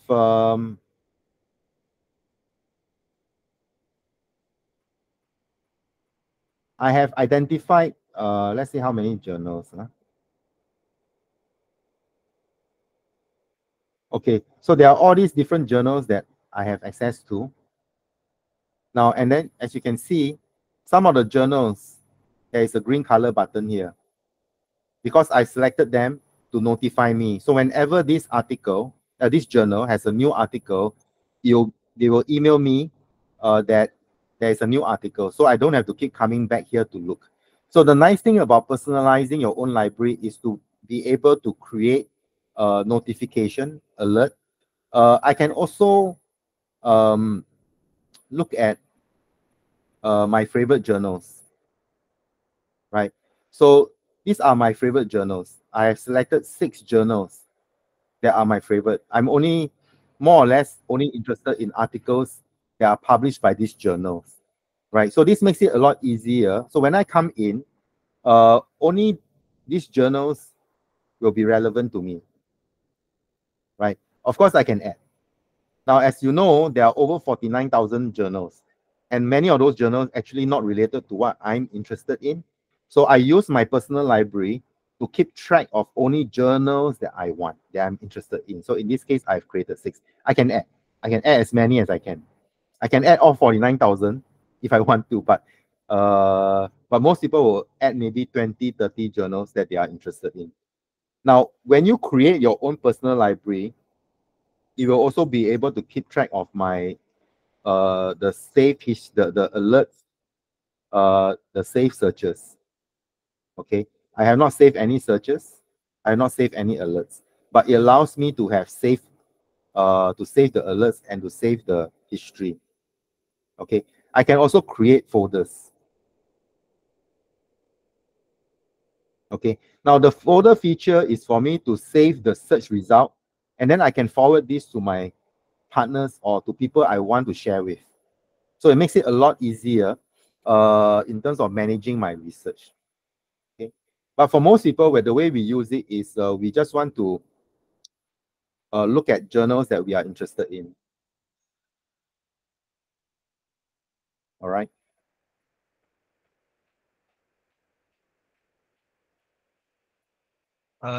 identified, let's see how many journals. Okay, so there are all these different journals that I have access to. Now, and then as you can see, some of the journals, there is a green color button here because I selected them to notify me. So whenever this article, this journal has a new article, they will email me that there is a new article. So I don't have to keep coming back here to look. So the nice thing about personalizing your own library is to be able to create a notification alert. I can also look at my favorite journals, right? So these are my favorite journals. I have selected 6 journals that are my favorite. I'm only more or less only interested in articles that are published by these journals, right? So this makes it a lot easier. So when I come in, only these journals will be relevant to me, right? Of course, I can add. Now, as you know, there are over 49,000 journals, and many of those journals actually not related to what I'm interested in. So I use my personal library to keep track of only journals that I want, that I'm interested in. So in this case, I've created 6. I can add as many as I can. I can add all 49,000 if I want to, but most people will add maybe 20, 30 journals that they are interested in. Now, when you create your own personal library, you will also be able to keep track of my the alerts, the save searches. Okay, I have not saved any searches. I have not saved any alerts, but it allows me to have save the alerts and to save the history. Okay, I can also create folders. Okay, now the folder feature is for me to save the search result, and then I can forward this to my partners or to people I want to share with. So it makes it a lot easier in terms of managing my research. Okay, but for most people, the way we use it is we just want to look at journals that we are interested in. All right.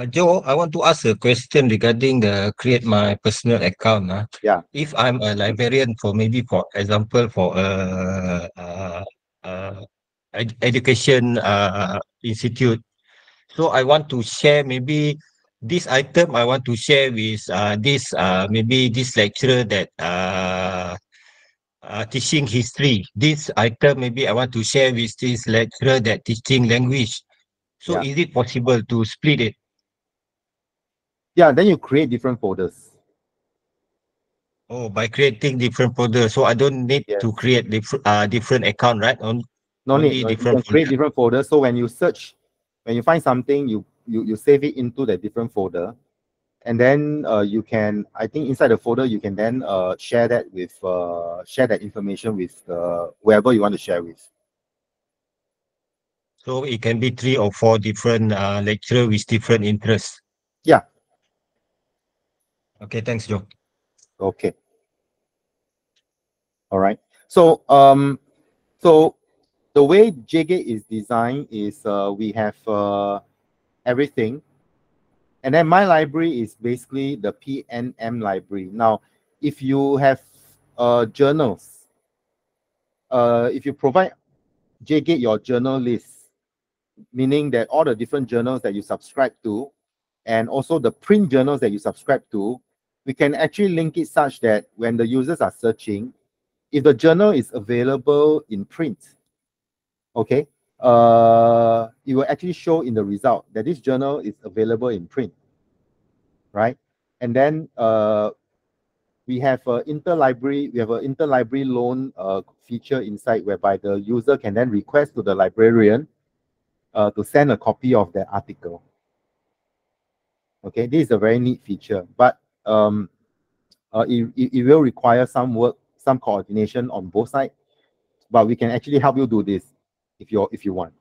Joe, I want to ask a question regarding the create my personal account. Yeah. If I'm a librarian for maybe for example for education institute, so I want to share maybe this item I want to share with this maybe this lecturer that teaching history. This item maybe I want to share with this lecturer that teaching language. So Yeah. is it possible to split it? Yeah, then you create different folders. Oh, by creating different folders. So I don't need to create different account, right? No Only need. You different can create folder. different folders. So when you search, when you find something, you save it into the different folder. And then you can, I think inside the folder, you can then share that with, share that information with whoever you want to share with. So it can be 3 or 4 different lecturer with different interests. Yeah. Okay, thanks, Joe. Okay. All right. So so the way JGate is designed is we have everything. And then my library is basically the PNM library. Now, if you have journals, if you provide JGate your journal list, meaning that all the different journals that you subscribe to, and also the print journals that you subscribe to, we can actually link it such that when the users are searching, if the journal is available in print, okay, it will actually show in the result that this journal is available in print, right? And then we have an interlibrary loan feature inside whereby the user can then request to the librarian to send a copy of the article. Okay, this is a very neat feature, but it will require some work, some coordination on both sides. But we can actually help you do this if you want.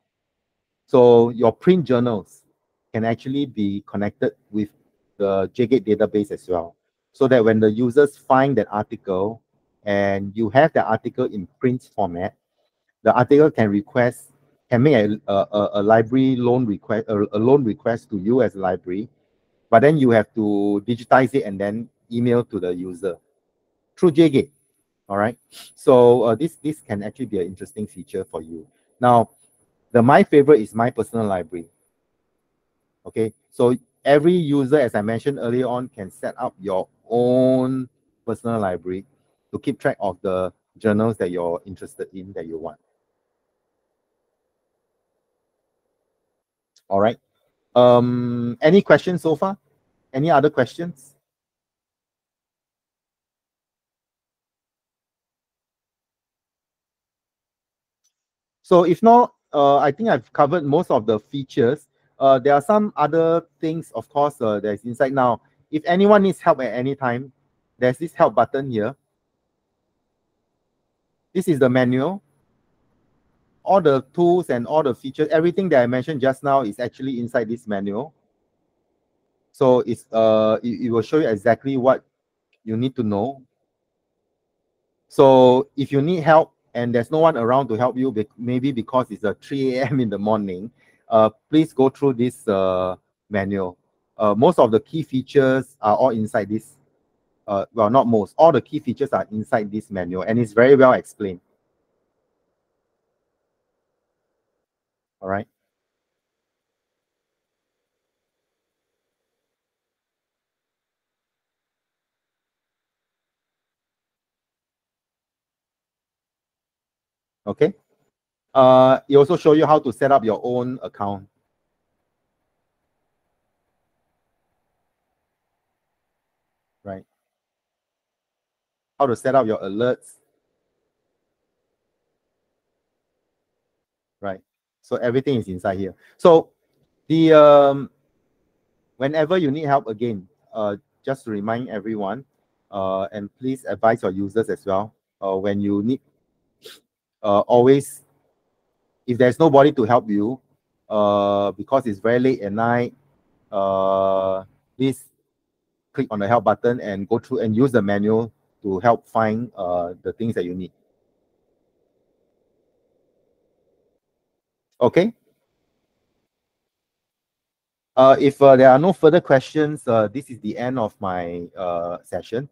So your print journals can actually be connected with the JGate database as well, so that when the users find that article and you have the article in print format, the article can make a library loan request, a loan request to you as a library, but then you have to digitize it and then email to the user through JGate. All right. So this can actually be an interesting feature for you. Now, my favorite is my personal library. Okay. So every user, as I mentioned earlier on, can set up your own personal library to keep track of the journals that you're interested in, that you want. All right. Any questions so far? Any other questions? So if not, I think I've covered most of the features. There are some other things, of course, that's inside now. If anyone needs help at any time, there's this help button here. This is the manual. All the tools and all the features, everything that I mentioned just now is actually inside this manual. So it's it will show you exactly what you need to know. So if you need help and there's no one around to help you, maybe because it's 3 a.m. in the morning, please go through this manual. Most of the key features are all inside this. Well, not most. All the key features are inside this manual, and it's very well explained. All right. Okay. It also show you how to set up your own account. Right. How to set up your alerts. Right. So everything is inside here. So the whenever you need help, again, just to remind everyone, and please advise your users as well, when you need, always, if there's nobody to help you, because it's very late at night, please click on the help button and go through and use the manual to help find the things that you need. Okay. If there are no further questions, this is the end of my session.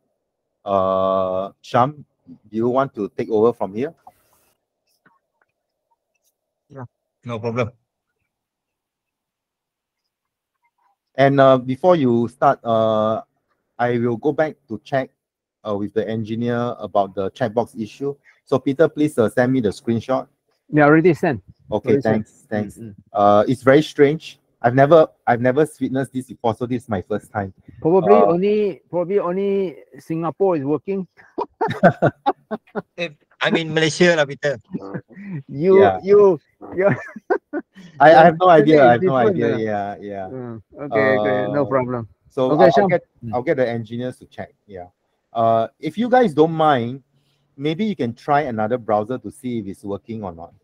Sham, do you want to take over from here? Yeah, no problem. And before you start, I will go back to check with the engineer about the checkbox issue. So Peter, please send me the screenshot. Yeah, already sent. Okay, already thanks, sent. thanks. It's very strange. I've never witnessed this before, so this is my first time. Probably only Singapore is working. I'm in Malaysia lah, Peter. Yeah. I have no idea. I have no idea. Yeah. Okay, no problem. So okay, I'll get the engineers to check. Yeah. If you guys don't mind, maybe you can try another browser to see if it's working or not.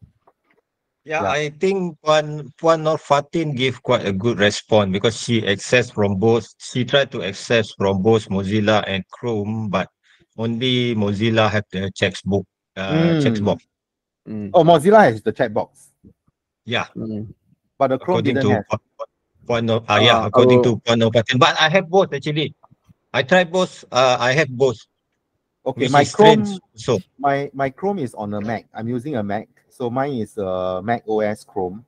Yeah, I think Puan Nur Fatin gave quite a good response because she accessed from both. She tried to access from both Mozilla and Chrome, but only Mozilla have the checkbox. Oh, Mozilla has the checkbox. Yeah. But the Chrome according didn't to have. according to Puan Nur Fatin. But I have both actually. I tried both. I have both. Okay, which my is Chrome. strange. So my Chrome is on a Mac. I'm using a Mac, so mine is Mac OS Chrome.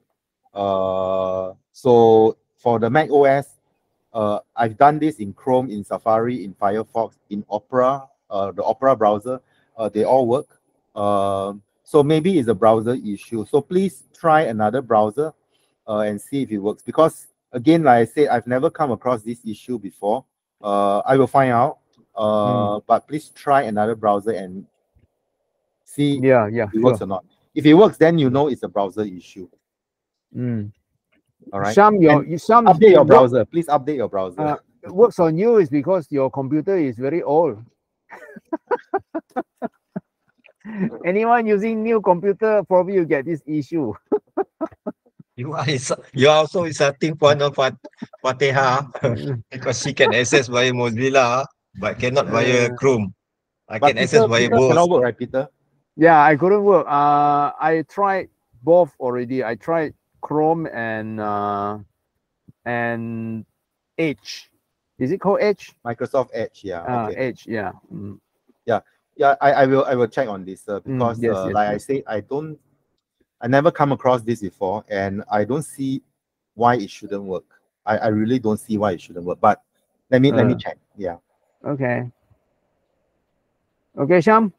So for the Mac OS, I've done this in Chrome, in Safari, in Firefox, in Opera, the Opera browser. They all work. So maybe it's a browser issue. So please try another browser and see if it works. Because again, like I said, I've never come across this issue before. I will find out. But please try another browser and see if it works or not. If it works, then you know it's a browser issue. All right. Update your browser. Please update your browser. It works on you is because your computer is very old. Anyone using new computer probably will get this issue. you are also insulting Puan Nur Fatiha because she can access via Mozilla but cannot via Chrome. I can access via both. Cannot work, right, Peter? Yeah, I couldn't work. I tried both already. I tried Chrome and Edge. Is it called Edge? Microsoft Edge, yeah. Okay. Edge, yeah. Yeah, I will check on this because like I said, I never come across this before, and I don't see why it shouldn't work. I really don't see why it shouldn't work. But let me check. Yeah. Okay. Okay, Sham.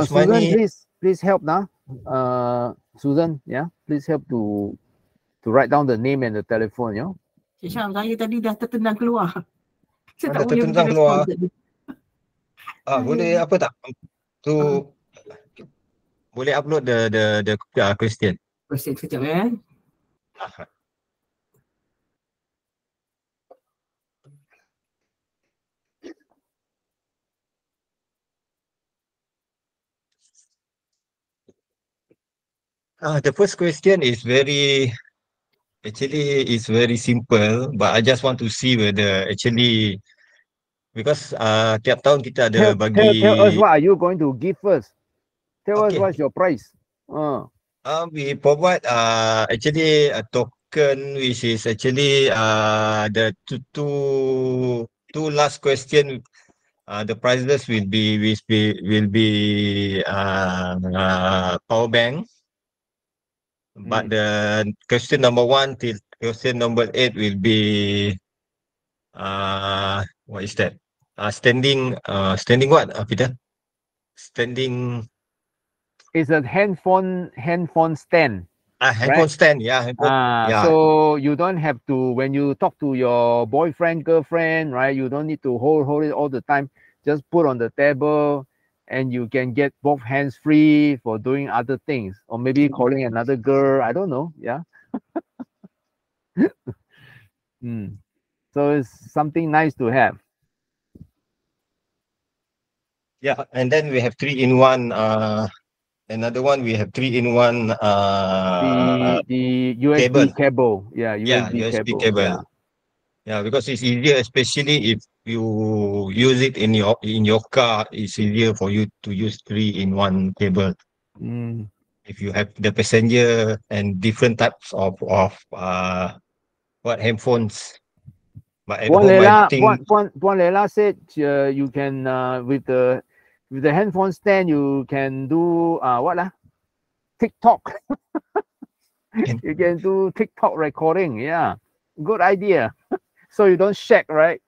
Susan, please help now. Susan, yeah, please help to write down the name and the telephone, you know. Syam, saya tadi dah tertendang keluar. Saya tak boleh tertendang keluar. Boleh apa tak? Boleh upload the question. Question sekejap ya. The first question is very simple, but I just want to see whether actually because tiap tahun kita ada bagi. Tell us what are you going to give first. Tell us what's your price. We provide actually a token which is actually the two last question. The prices will be power bank. But the question number 1 till question number 8 will be what is that? Standing what, Peter? Standing. It's a handphone stand. Handphone stand, yeah. So you don't have to, when you talk to your boyfriend, girlfriend, right? You don't need to hold it all the time. Just put on the table, and you can get both hands free for doing other things, or maybe calling another girl. I don't know. Yeah. So it's something nice to have. Yeah, and then we have 3-in-1 Another one we have 3-in-1 the USB cable. Yeah, USB USB cable. cable. Yeah. Yeah, because it's easier, especially if you use it in your car. It's easier for you to use 3-in-1 cable. If you have the passenger and different types of handphones. But at home, I think Puan Lela said you can with the handphone stand you can do TikTok. You can do TikTok recording. Yeah, good idea. So you don't shake, right?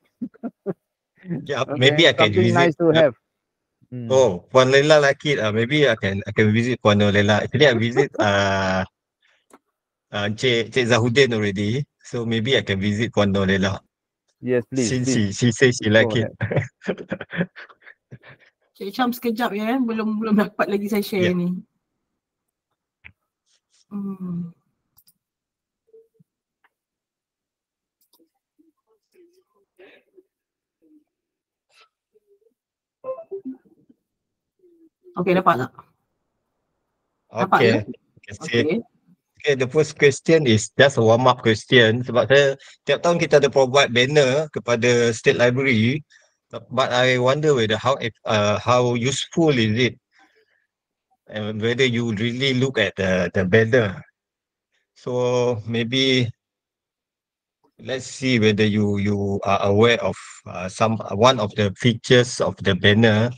yeah, Okay, maybe I can something visit. nice to have. Oh, Puan Lela like it. Maybe I can visit Puan Lela. Actually, I visit Cik Zahudin already. So maybe I can visit Puan Lela. Yes, please. Since please. she says she like it. Cik Cham sekejap ya, belum dapat lagi saya share ni. Okay, dapat tak? Dapat ke? Okay. Okay, the first question is just a warm-up question. Sebab tiap tahun kita ada provide banner kepada State Library. But I wonder whether how useful is it? And whether you really look at the banner. So maybe let's see whether you are aware of one of the features of the banner.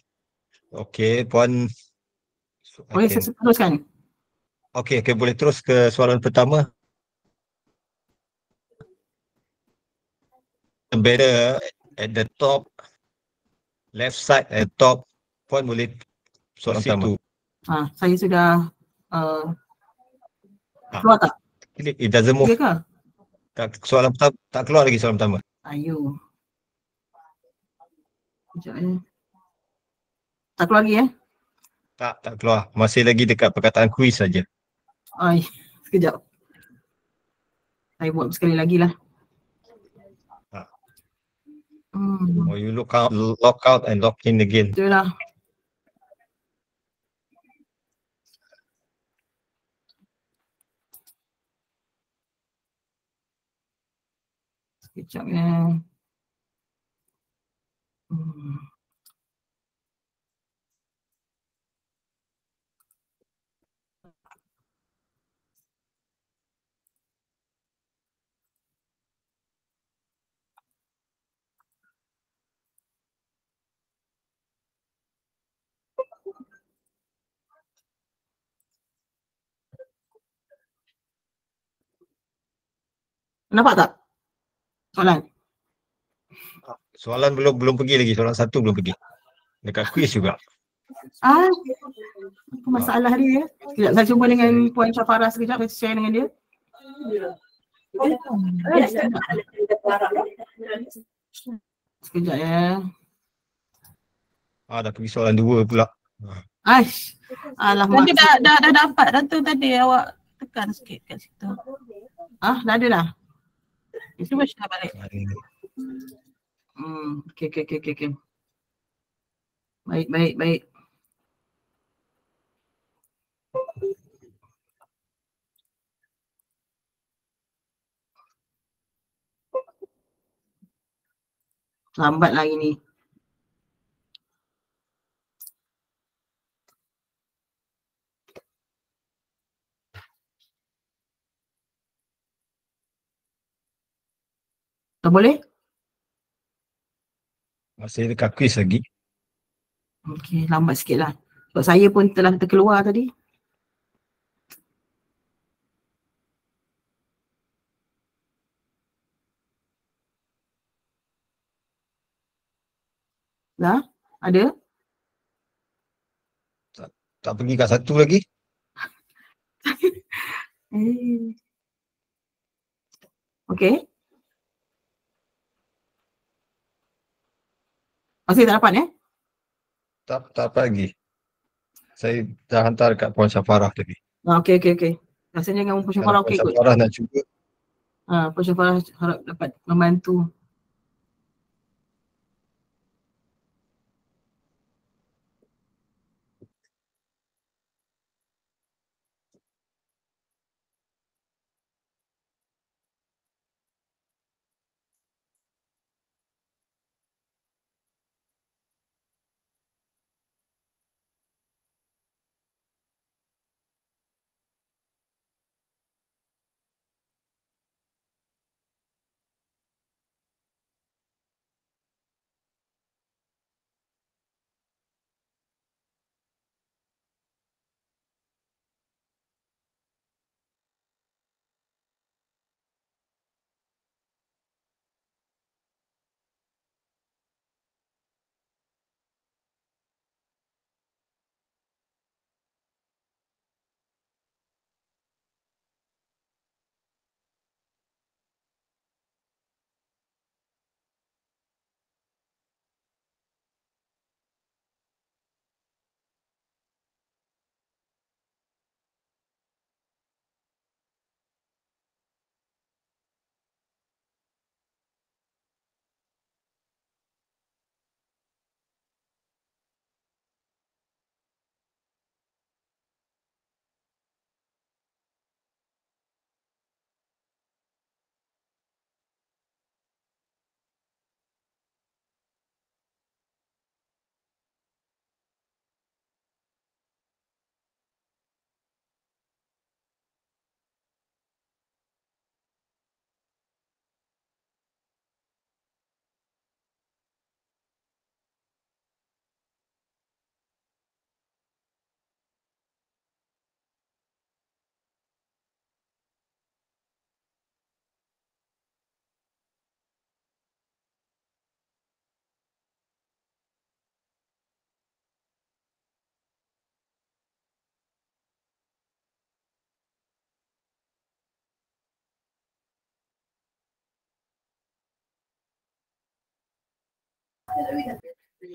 Okay, Puan. Boleh saya teruskan? Okay, boleh terus ke soalan pertama. The banner at the top, left side at top. Puan boleh soalan pertama. Saya sudah keluar tak? It doesn't move. Ke? Soalan pertama tak keluar lagi soalan pertama. Ayo. Sekejap ya. Tak keluar lagi ya? Tak keluar. Masih lagi dekat perkataan quiz saja. Sekejap. Saya buat sekali lagi lah. Or you lock out and lock in again. Betul lah. Sekejap ya. Nampak tak? Soalan belum pergi lagi. Soalan satu belum pergi. Dekat quiz juga. Apa masalah dia ya? Sekejap saya cuba dengan Puan Syafara sekejap. Saya share dengan dia. Sekejap ya. Dah pergi soalan 2 pula. Alamak. Tadi dah dapat dah tu tadi awak tekan sikit kat situ. Dah ada dah. Cuba share balik. Okay. Baik. Lambat lah ini. Tak boleh? Masih dekat quiz lagi. Okey, lambat sikit lah. Sebab saya pun telah terkeluar tadi. Dah? Ada? Tak pergi kat satu lagi. Okey. Masih tak dapat ya? Tak dapat lagi. Saya dah hantar kat Puan Syafara tadi. Okey. Rasanya dengan Puan Syafara okey kot. Puan Syafara nak cuba. Puan Syafara harap dapat membantu.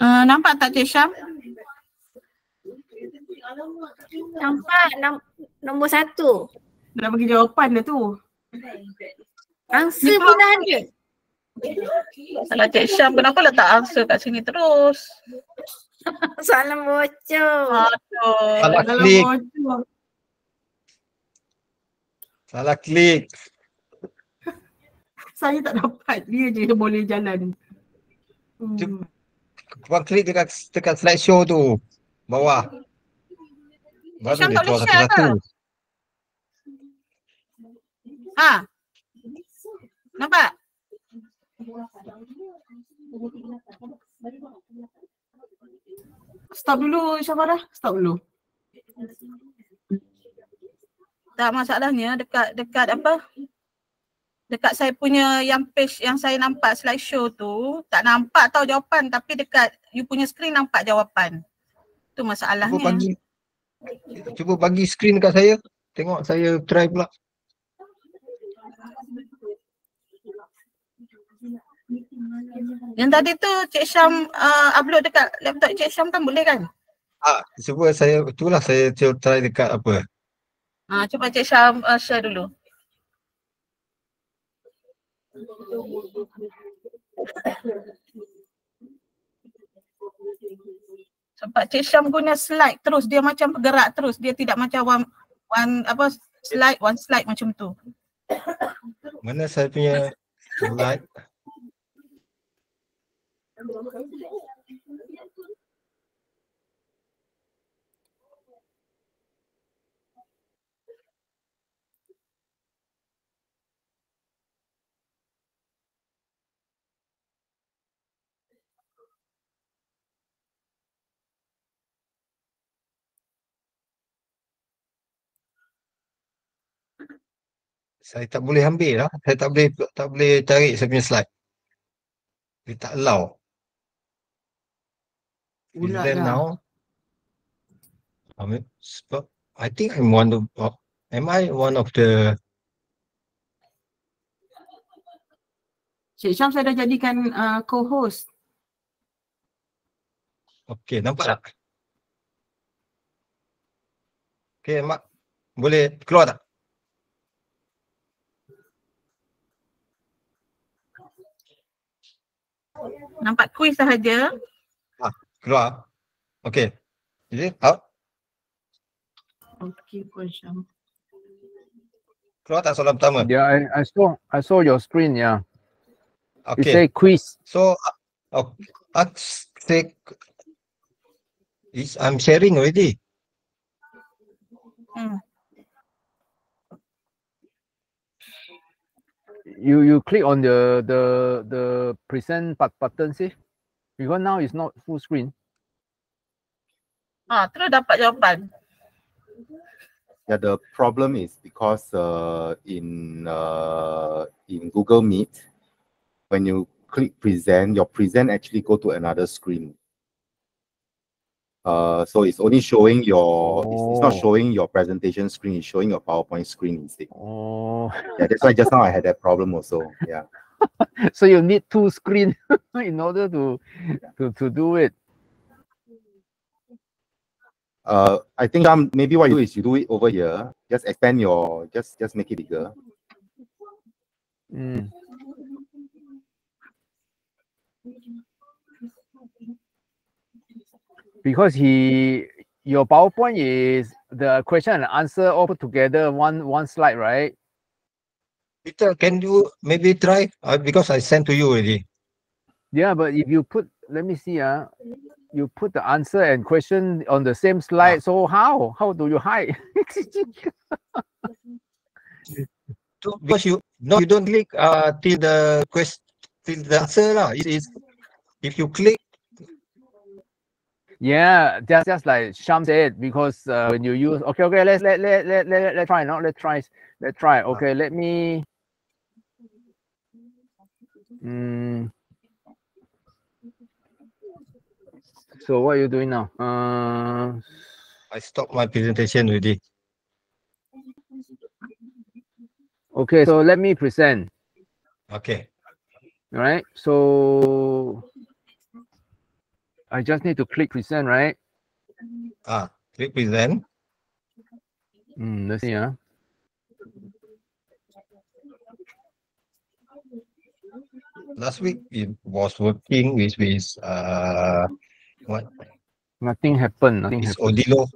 Nampak tak Cik Syam? Nampak nombor 1. Dah bagi jawapan dah tu. Answer pun dah ada. Salah Cik Syam, kenapa letak answer kat sini terus? Soalan bocor. Aduh. Salah Dalam klik. bocor. Salah klik. Saya tak dapat. Dia je yang boleh jalan. Korang klik dekat slideshow tu. Bawah. Baru Syam dia tak boleh keluar share satu-satu. Ha? Nampak? Stop dulu Syafarah. Stop dulu. Tak, masalahnya dekat apa? Dekat saya punya yang page yang saya nampak slideshow tu, tak nampak tau jawapan, tapi dekat you punya screen nampak jawapan. Tu masalahnya. Cuba bagi screen dekat saya. Tengok saya try pula. Yang tadi tu Cik Syam upload dekat laptop Cik Syam kan boleh kan? Cuba saya, itulah saya try dekat apa. Cuba Cik Syam share dulu. Sebab Cik Syam guna slide terus, dia macam bergerak terus, dia tidak macam one slide macam tu. Mana saya punya slide? Saya tak boleh ambil lah. Saya tak boleh tarik saya punya slide. Dia tak allow. Pula now. Sebab I think I'm one of am I one of the Cik Syam saya dah jadikan co-host. okey, nampak tak? Okey, Mak. Boleh keluar tak? Nampak quiz sahaja. Keluar. Okey. Jadi, out. Okey, Puan Syam. Keluar tak soalan pertama? Yeah, I saw your screen, yeah. It Okay. say quiz. So, I'm sharing already. You click on the present button, see? Because now it's not full screen. Terus dapat jawapan. Yeah, the problem is because in Google Meet, when you click present, your present actually go to another screen. So it's only showing your, it's not showing your presentation screen, it's showing your PowerPoint screen instead. Yeah, that's why just now I had that problem also. Yeah. So you need two screens in order to do it. I think maybe what you do is you do it over here. Just expand your, just make it bigger. Because your PowerPoint is the question and answer all put together one slide, right? Peter, can you maybe try? Because I sent to you already. Yeah, but if you put, let me see, you put the answer and question on the same slide. So how do you hide? Because you don't click till the question, till the answer lah. If you click. Yeah, just like Sham said, because when you use, okay, let's try now. Let's try. Okay, let me. So what are you doing now? I stopped my presentation already. Okay, so let me present. Okay. All right. So I just need to click present, right? Click present. Let's see. Last week it was working with what? Nothing happened. Nothing It's happened. Odilo.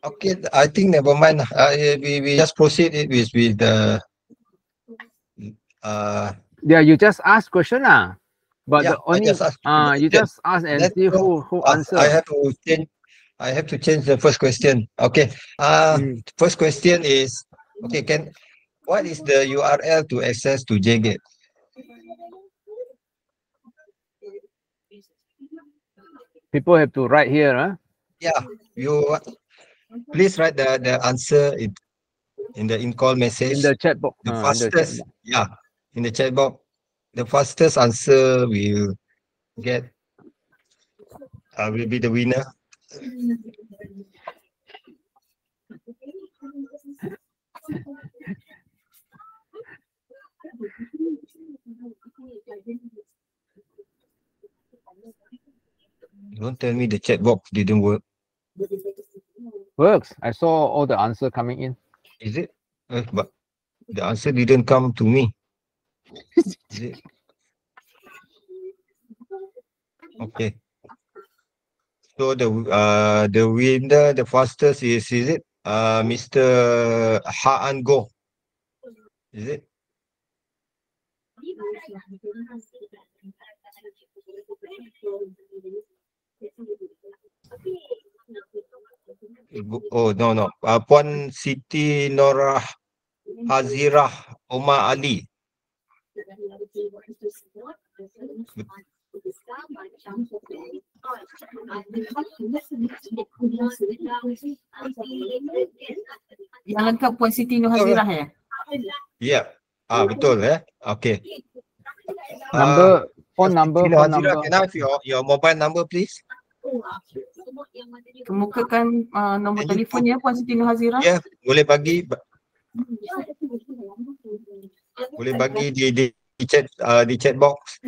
Okay, I think never mind. We just proceed it with the Yeah, you just ask question but yeah, the only you just ask and see who answer. I have to change the first question. Okay. First question is, okay, what is the URL to access to JGate? People have to write here, Yeah, you please write the answer in the in-call message. in the chat box. The fastest, in the chat box. The fastest answer will get will be the winner. Don't tell me the chat box didn't work. Works. I saw all the answer coming in. Is it? But the answer didn't come to me. Is it? Okay. So the winner, the fastest is it? Mr. Haan Go. Is it? Oh no. Puan Siti Norah Hazirah Omar Ali. Yang lengkap Puan Siti Nur Hazirah ya? Ya. Betul Okay. Phone number. Can I have your mobile number please? Kemukakan nombor telefonnya Puan Siti Nur Hazirah. Ya, boleh bagi. Boleh bagi di chat box.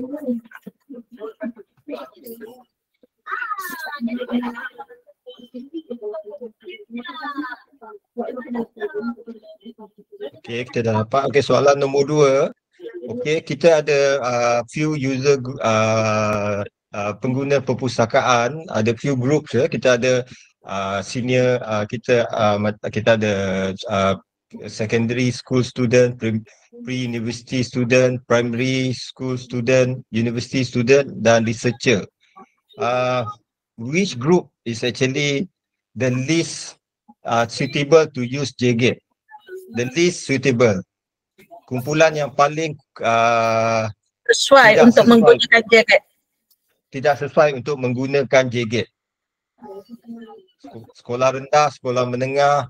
Okay, kita dah dapat. Okay, soalan nombor 2. Okay, kita ada few user pengguna perpustakaan, ada few groups ya. Kita ada senior, kita ada secondary school student, pre-university student, primary school student, university student dan researcher. Which group is actually the least suitable to use JGate? The least suitable. Kumpulan yang paling sesuai untuk menggunakan JGate. Tidak sesuai untuk menggunakan JGate. Sekolah rendah, sekolah menengah,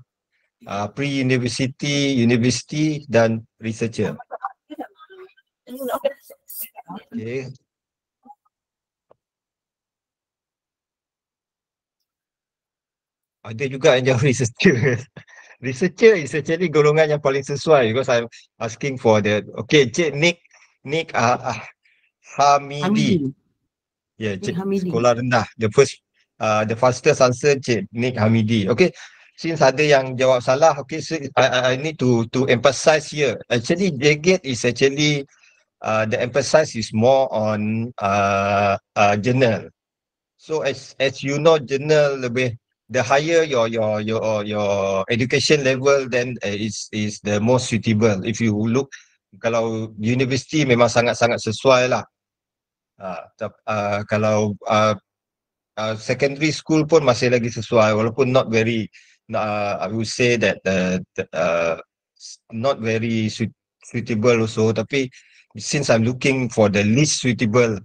pre-university, university dan researcher. Okay. Ada juga yang jawab researcher. Researcher is actually golongan yang paling sesuai because I'm asking for the Cik Nick Hamidi. Ya, Cik sekolah rendah. The fastest answer Cik Nick Hamidi. Okay. Since ada yang jawab salah, okay, so I need to emphasize here. Actually, JGate is actually the emphasis is more on journal. So as you know, journal lebih, the higher your education level, then is the most suitable. If you look, kalau university memang sangat-sangat sesuai lah. Kalau secondary school pun masih lagi sesuai, walaupun not very. I would say that not very suitable also. Tapi since I'm looking for the least suitable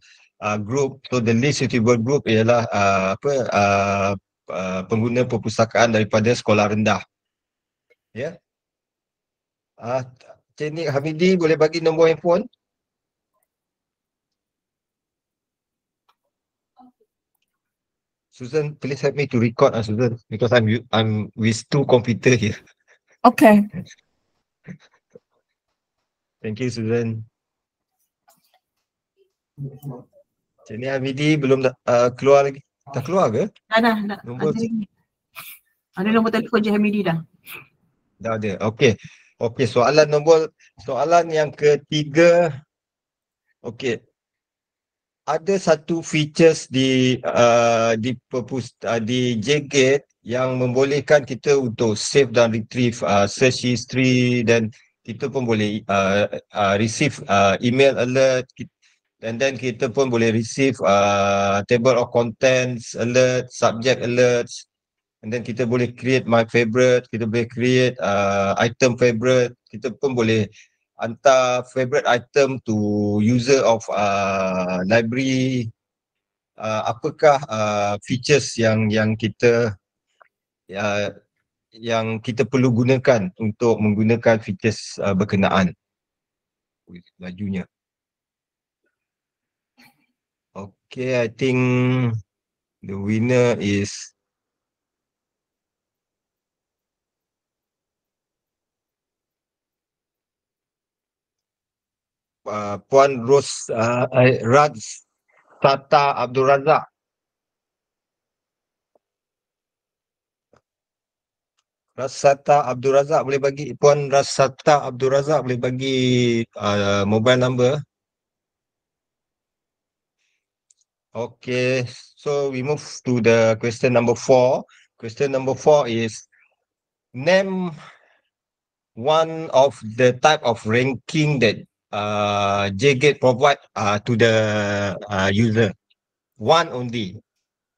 group, so the least suitable group ialah pengguna perpustakaan daripada sekolah rendah. Ya. Cik Nik Hamidi boleh bagi nombor handphone? Susan, please help me to record, Susan, because I'm with 2 computers here. Okay. Thank you, Susan. Cik Nia Hamidi belum keluar lagi. Dah keluar ke? Dah. Nombor Ada nombor telefon je Hamidi dah. dah ada. Okey. Okey, soalan yang ketiga. Okey. Ada satu features di JGate yang membolehkan kita untuk save dan retrieve search history, dan kita pun boleh receive email alert, and then kita pun boleh receive table of contents alert, subject alerts, and then kita boleh create my favorite, kita boleh create item favorite, kita pun boleh hantar favorite item to user of library. Apakah features yang kita yang kita perlu gunakan untuk menggunakan features berkenaan? Lajunya. Okay, I think the winner is Puan Sata Abdul Razak. Rasata Abdul Razak boleh bagi, Puan Rasata Abdul Razak boleh bagi mobile number. Okay, so we move to the question number 4. Question number 4 is name one of the type of ranking that JGate provide to the user. One only.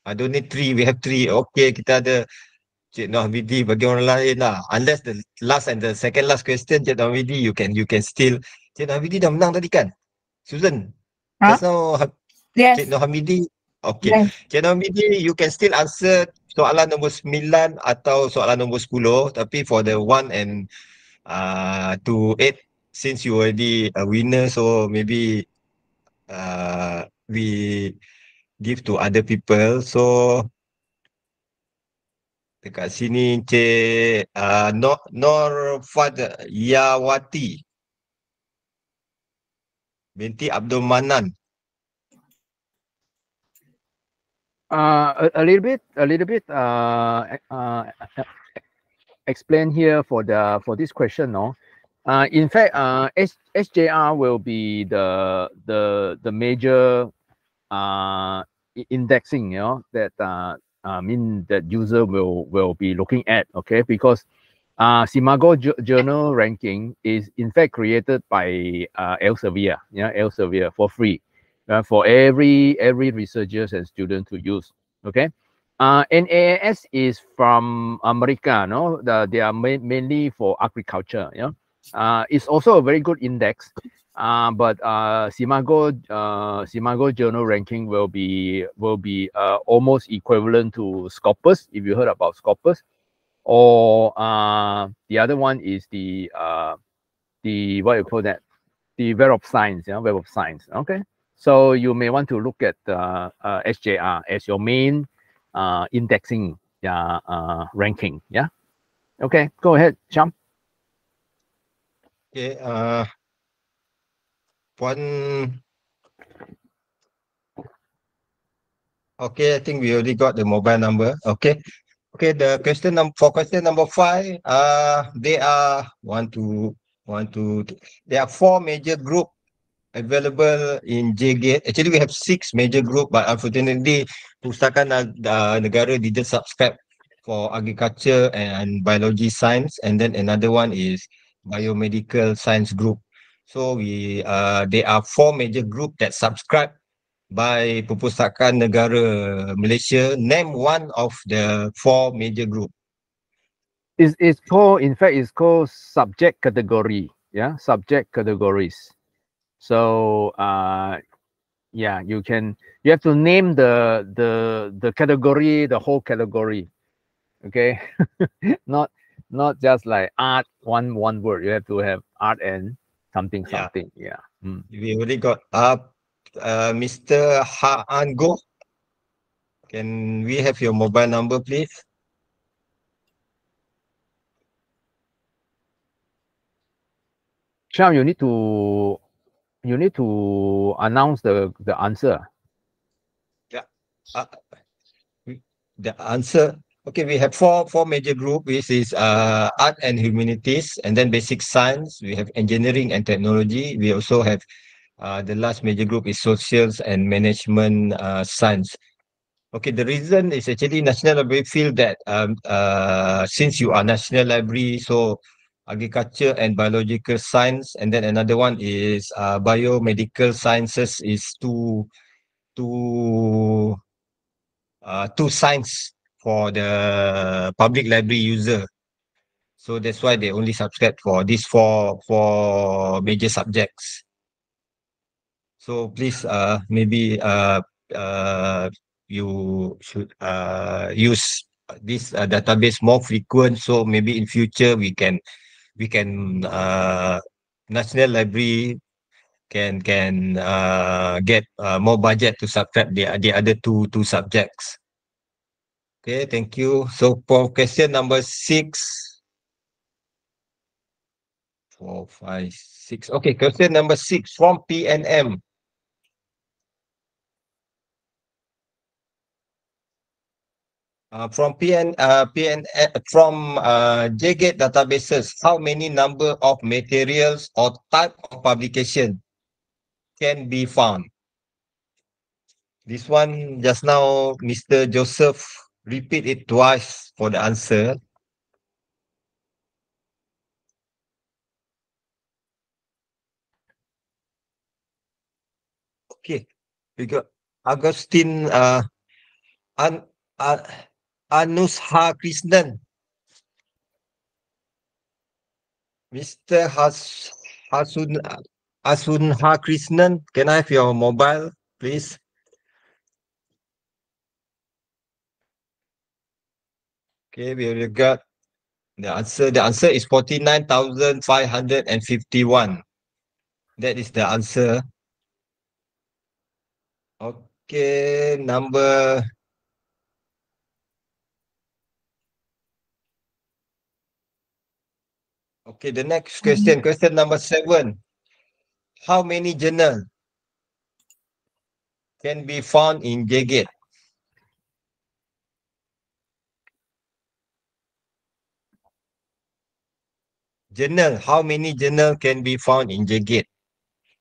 I don't need 3, we have 3. Okay, kita ada Cik Noh Hamidi bagi orang lain lah. Unless the last and the second last question, Cik Noh Hamidi, you can still. Cik Noh Hamidi dah menang tadi kan? Susan? Just now, Yes. Cik Noh Hamidi. Okay. Yes. Cik Noh Hamidi, you can still answer soalan nombor 9 atau soalan nombor 10. Tapi for the 1 and to 8, since you already a winner, so maybe we give to other people. So dekat sini Cik Nur Fadiyawati binti Abdul Manan. A little bit explain here for this question, no. In fact, SJR will be the major indexing, you know, that that user will be looking at, okay? Because Simago journal ranking is in fact created by Elsevier, Elsevier for free for every researchers and students to use, okay? NAS is from America, no? They are mainly for agriculture, you know. It's also a very good index, but Simago journal ranking will be almost equivalent to Scopus, if you heard about Scopus, or the other one is the what you call that, the Web of Science, Web of Science. Okay, so you may want to look at SJR as your main indexing ranking. Yeah. Okay, go ahead, Sham. Okay, Puan. Okay, I think we already got the mobile number. Okay. Okay, the question for question number 5, there are there are 4 major group available in JGate. Actually, we have 6 major group, but unfortunately, Pustaka Negara didn't subscribe for agriculture and biology science, and then another one is biomedical science group. So there are 4 major group that subscribe by Perpustakaan Negara Malaysia. Name one of the 4 major group. It's called, in fact, it's called subject category. Yeah, subject categories. So yeah, you have to name the category, the whole category. Okay, not just like art, one word. You have to have art and something. Yeah. We already got Mr. Haango. Can we have your mobile number, please? Sham, you need to announce the answer. Yeah. The answer. Okay, we have four major group, which is art and humanities, and then basic science. We have engineering and technology. We also have the last major group is socials and management science. Okay, the reason is actually National Library feel that since you are National Library, so agriculture and biological science, and then another one is biomedical sciences is too science for the public library user. So that's why they only subscribe for these four major subjects. So please maybe you should use this database more frequent, so maybe in future we can National Library can get more budget to subscribe the other two subjects. Okay, thank you. So for question number 6, 4, 5, 6. Okay, question number 6 from PNM. From JGate databases, how many number of materials or type of publication can be found? This one just now, Mr. Joseph repeat it twice for the answer. Okay, we got Agustin Anusha Krishnan. Mr. Asunha Krishnan, can I have your mobile, please? Okay, we got the answer. The answer is 49,551. That is the answer. Okay, number. Okay, the next question, question number 7. How many journals can be found in JGate? Journal, how many journal can be found in JGate?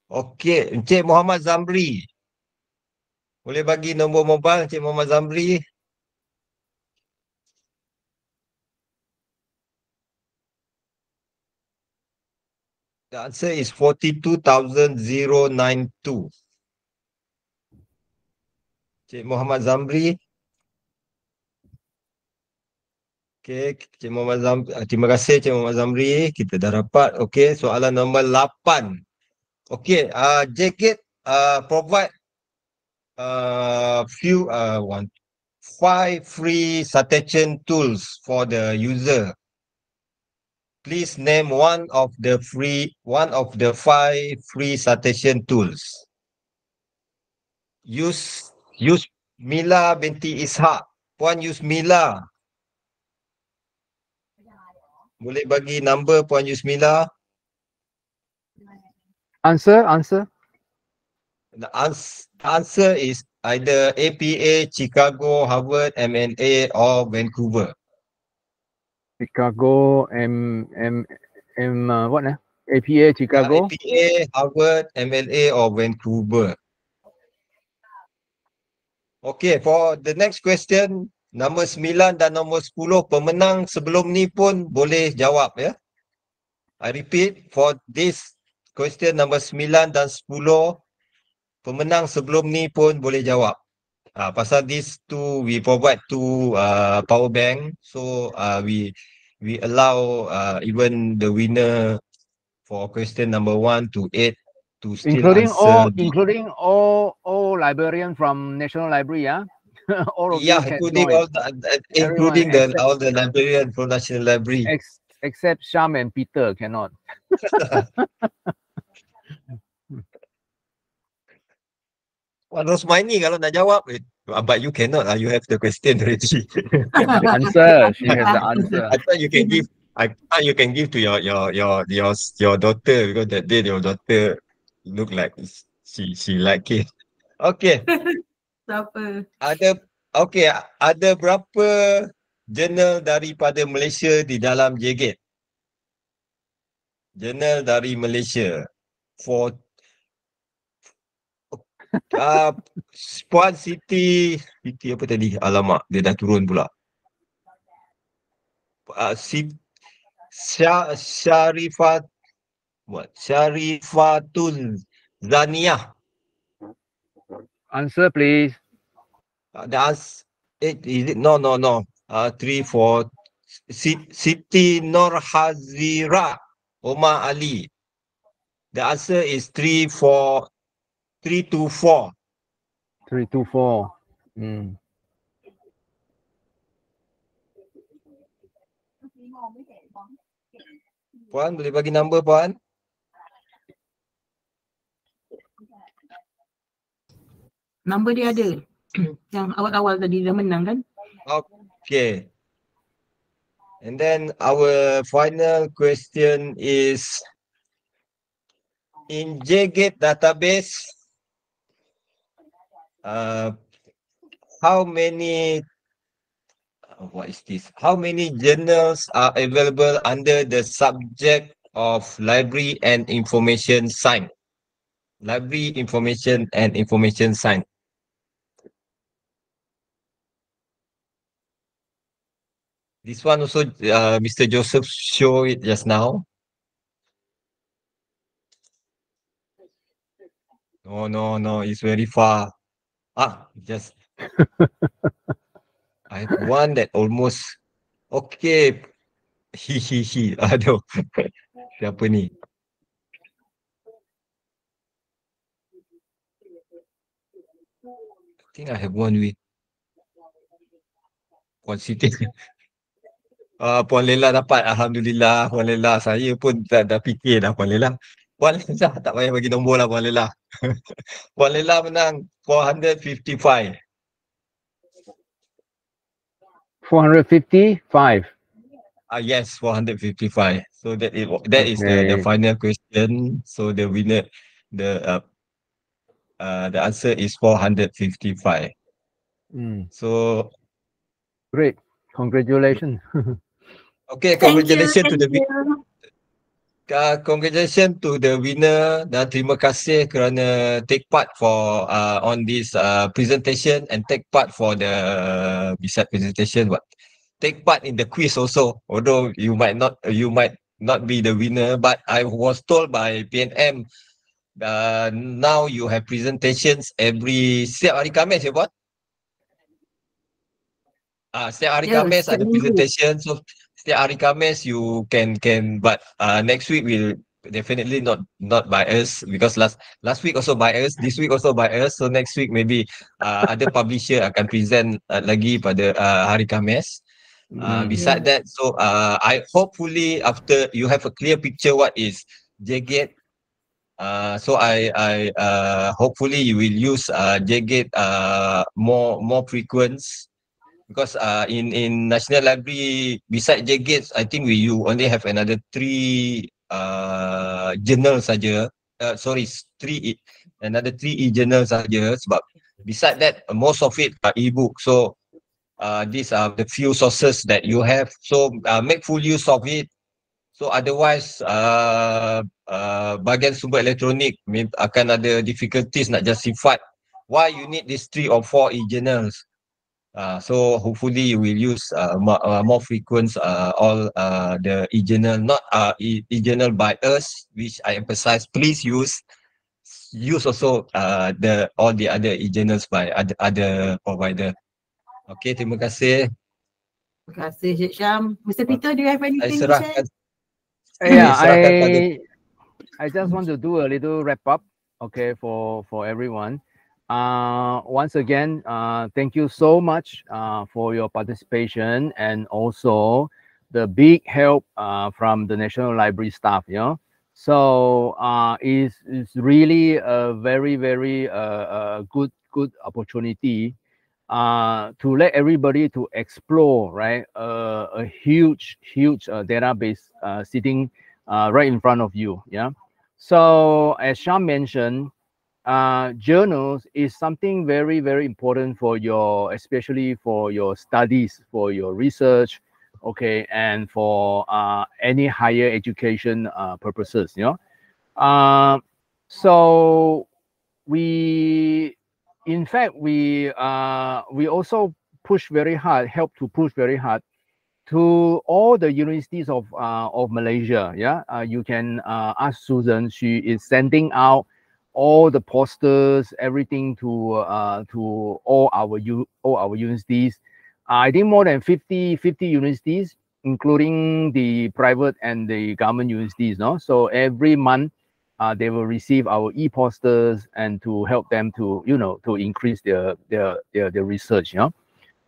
Okay, Encik Muhammad Zamri. Boleh bagi nombor mobile Encik Muhammad Zamri? The answer is 42,092. Encik Muhammad Zamri. Okay, Encik Muhammad Zamri. Terima kasih Encik Muhammad Zamri. Kita dah dapat. Okay, soalan nombor 8. Okay, JGate provide 5 free citation tools for the user. Please name one of the 5 free citation tools. Use Mila binti Ishak. Puan Yusmila. Boleh bagi number Puan Yusmila? Answer. The answer is either APA, Chicago, Harvard, MNA, or Vancouver. Chicago, what? APA, Chicago. APA, Harvard, MLA, or Vancouver. Okay, for the next question, nombor 9 dan nombor 10, pemenang sebelum ni pun boleh jawab ya. I repeat, for this question number 9 dan 10, pemenang sebelum ni pun boleh jawab. Pasal these two, we provide two power bank, so we allow even the winner for question number 1 to 8 to still answer. Including all librarian from National Library, yeah? All of you can including join. including all the librarian from National Library. Except Sham and Peter cannot. Rosmini kalau nak jawab, but you cannot. You have the question already. The answer. She has the answer. I thought you can give I thought you can give to your daughter because that day your daughter look like she like it. Okay. Siapa? Ada berapa jurnal daripada Malaysia di dalam JGAT? Jurnal dari Malaysia. For Puan Siti apa tadi? Alamak, dia dah turun pula. Syarifatul Zaniyah. Answer, please. Is it? No. 3, 4. Siti Norhazira Omar Ali. The answer is 3, 4, 3 to 4. 3, 2, 4. Hmm. Puan, boleh bagi number, Puan? Number dia ada. Yang awal-awal tadi dah menang kan? Okay. And then our final question is, in JGAT database, how many journals are available under the subject of library and information science? Library, information and information science. This one also, Mr. Joseph showed it just now. No, it's very far. Just I have one that almost okay. Aduh. Siapa ni? I think I have one with Puan Siti. Puan Lela dapat. Alhamdulillah. Puan Lela. Saya pun dah fikir dah Puan Lela. Puan Lela tak payah bagi nombor lah Puan Lela. Puan Lela menang 455. 455. Yes, 455. So that is the final question. So the winner, the answer is 455. So great. Congratulations. Okay, congratulations to the congratulations to the winner dan terima kasih kerana take part for on this presentation and take part for the beside presentation, but take part in the quiz also. Although you might not be the winner, but I was told by PNM now you have presentations setiap hari Khamis ya Puan? Setiap hari Khamis ada presentation, so setiap hari Khamis you can but next week will definitely not by us because last week also by us, this week also by us, so next week maybe other publisher akan present lagi pada hari Khamis. Beside that, so I hopefully after you have a clear picture what is JGAT, so I hopefully you will use JGAT more frequent. Because in National Library, beside JGAT, I think you only have another 3 journals saja. Another 3 e-journals saja. Sebab beside that, most of it are e-book. So these are the few sources that you have. So make full use of it. So otherwise, bahagian sumber elektronik akan ada difficulties nak justify why you need these 3 or 4 e-journals. So hopefully you will use more frequent all the e-journal, not e-journal by us, which I emphasize. Please use also all the other e-journals by other provider. Okay, terima kasih. Terima kasih Cik Syam. Mr. Peter, do you have anything to say? Yeah, I just want to do a little wrap up, okay, for everyone. Once again, thank you so much for your participation and also the big help from the National Library staff. So it's really a very good opportunity to let everybody to explore, right? A huge database sitting right in front of you. Yeah. So as Sham mentioned, journals is something very, very important for your, especially for your studies, for your research, okay, and for any higher education purposes. You know. So in fact, we also push very hard, help to push very hard to all the universities of Malaysia. Yeah, you can ask Susan. She is sending out all the posters, everything to all our universities. I think more than 50 universities, including the private and the government universities. No, so every month they will receive our e-posters and to help them to to increase their research. You know,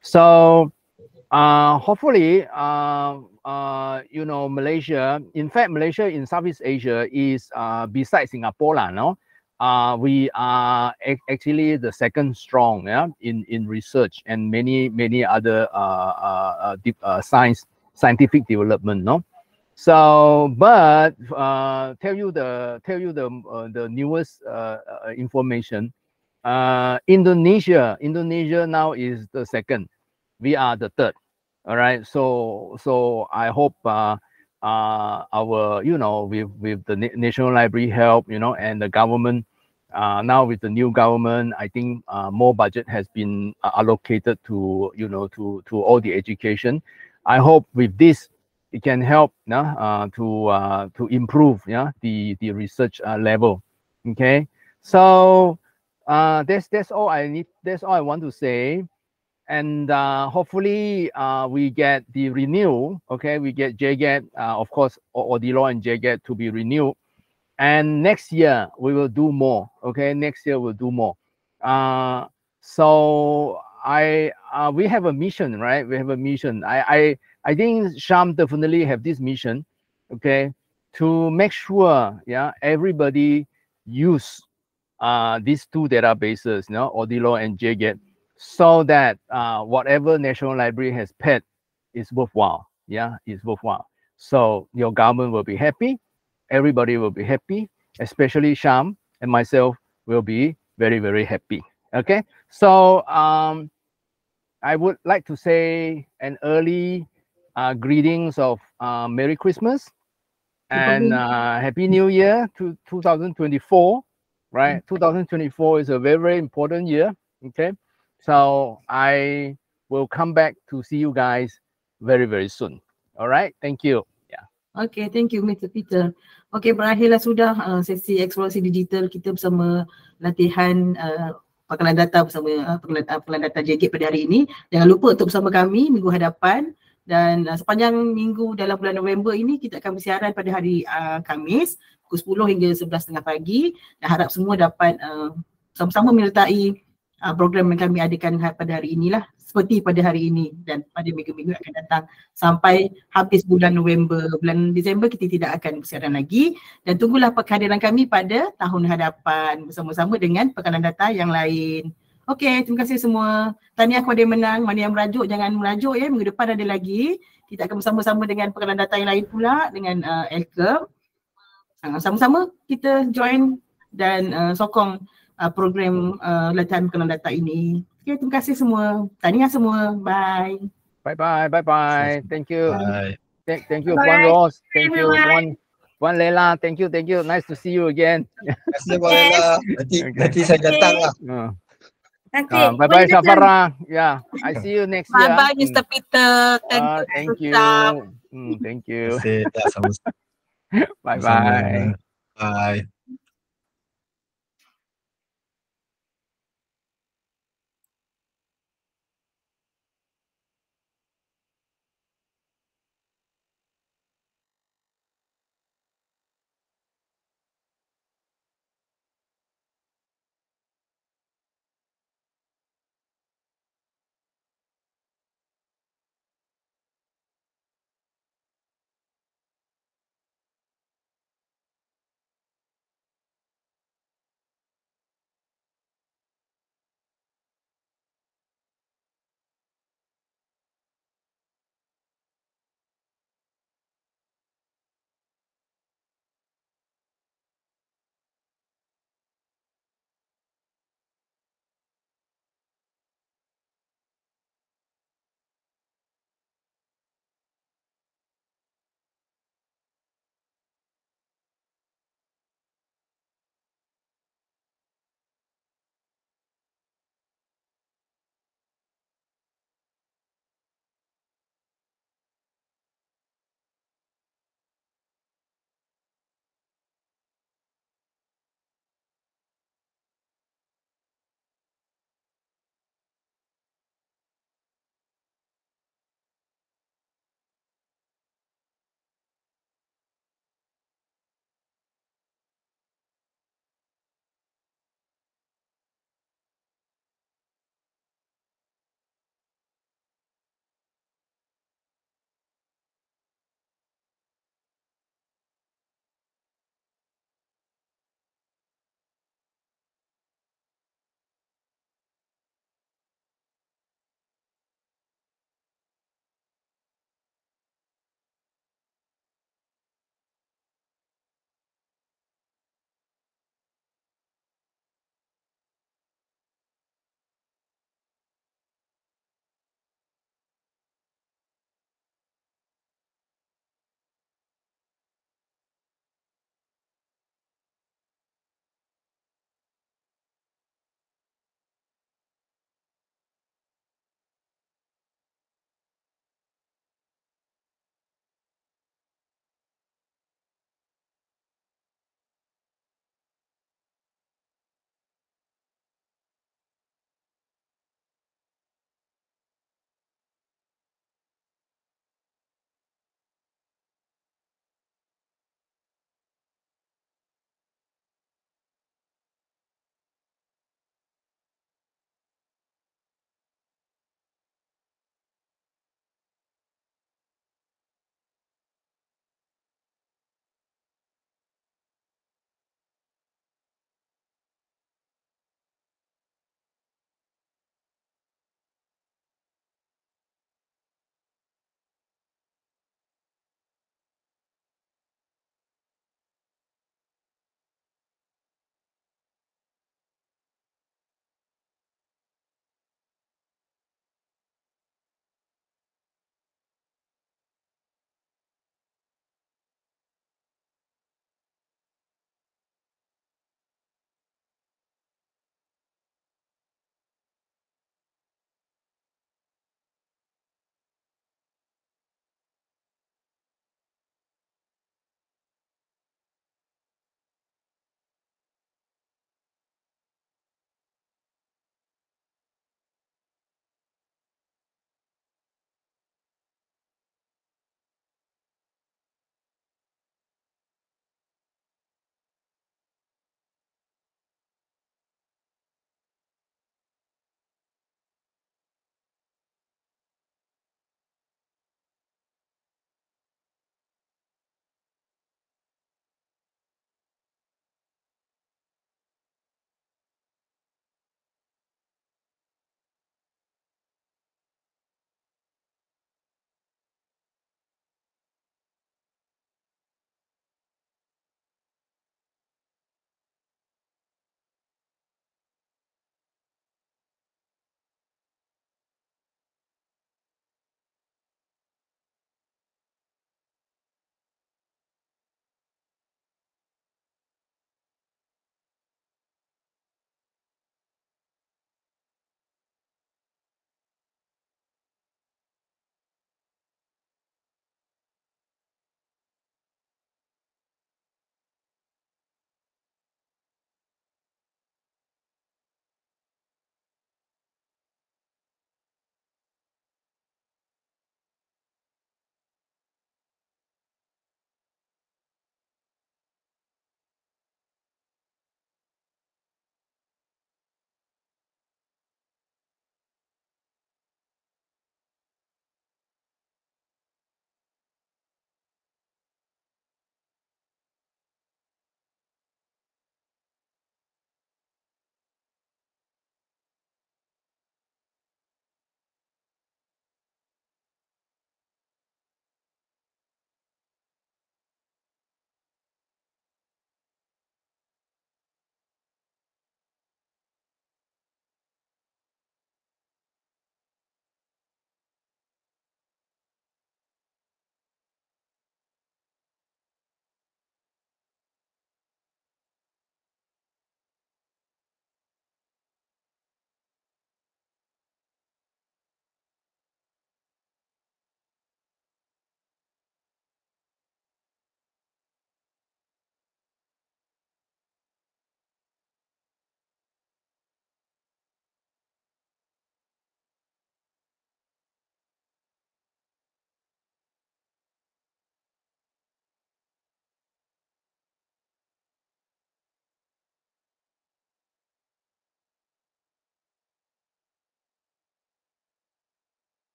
so hopefully Malaysia, in fact Malaysia in Southeast Asia is besides Singapore no, we are actually the second strong, yeah, in research and many other scientific development, no. So, but tell you the newest information. Indonesia now is the second. We are the third. All right. So I hope our with the National Library help, and the government. Now with the new government, I think more budget has been allocated to to all the education. I hope with this it can help to improve the research level. Okay, so that's all I need. That's all I want to say. And hopefully we get the renew. Okay, we get JGAT, of course, Odilo and JGAT to be renewed. And next year we will do more. Okay, next year we'll do more. So we have a mission, right? We have a mission. I think Sham definitely have this mission, okay, to make sure, yeah, everybody use these two databases, Odilo and JGAT, so that whatever National Library has paid is worthwhile. Yeah, it's worthwhile. So your government will be happy, everybody will be happy, especially Sham and myself will be very, very happy. Okay, so I would like to say an early greetings of Merry Christmas and Happy New Year to 2024, right? 2024 is a very, very important year. Okay, so I will come back to see you guys very, very soon. All right, thank you. Yeah. Okay, thank you Mr. Peter. Okay, berakhirlah sudah sesi eksplorasi digital kita bersama latihan Pangkalan data bersama Pangkalan data JGAT pada hari ini. Jangan lupa untuk bersama kami minggu hadapan, dan sepanjang minggu dalam bulan November ini kita akan bersiaran pada hari Khamis pukul 10 hingga 11.30 pagi, dan harap semua dapat sama-sama menyertai program yang kami adakan pada hari inilah, seperti pada hari ini dan pada minggu-minggu akan datang sampai habis bulan November. Bulan Disember kita tidak akan bersiaran lagi, dan tunggulah kehadiran kami pada tahun hadapan bersama-sama dengan pekanan data yang lain. Okey, terima kasih semua. Tahniah kepada yang menang. Mana yang merajuk jangan merajuk ya, minggu depan ada lagi. Kita akan bersama-sama dengan pekanan data yang lain pula dengan Elke. Sama-sama kita join dan sokong program latihan pekanan data ini. Okay, terima kasih semua. Tahniah semua. Bye. Bye. Thank you. Bye. Thank you, Puan Rose. Thank you, Puan Lela. Thank you. Nice to see you again. Terima kasih, Puan Lela. Nanti saya datang lah. Okay. Bye, Safara. Yeah, I see you next year. Bye, Mr. Peter. Thank you. Thank you. Terima kasih. Bye. Bye.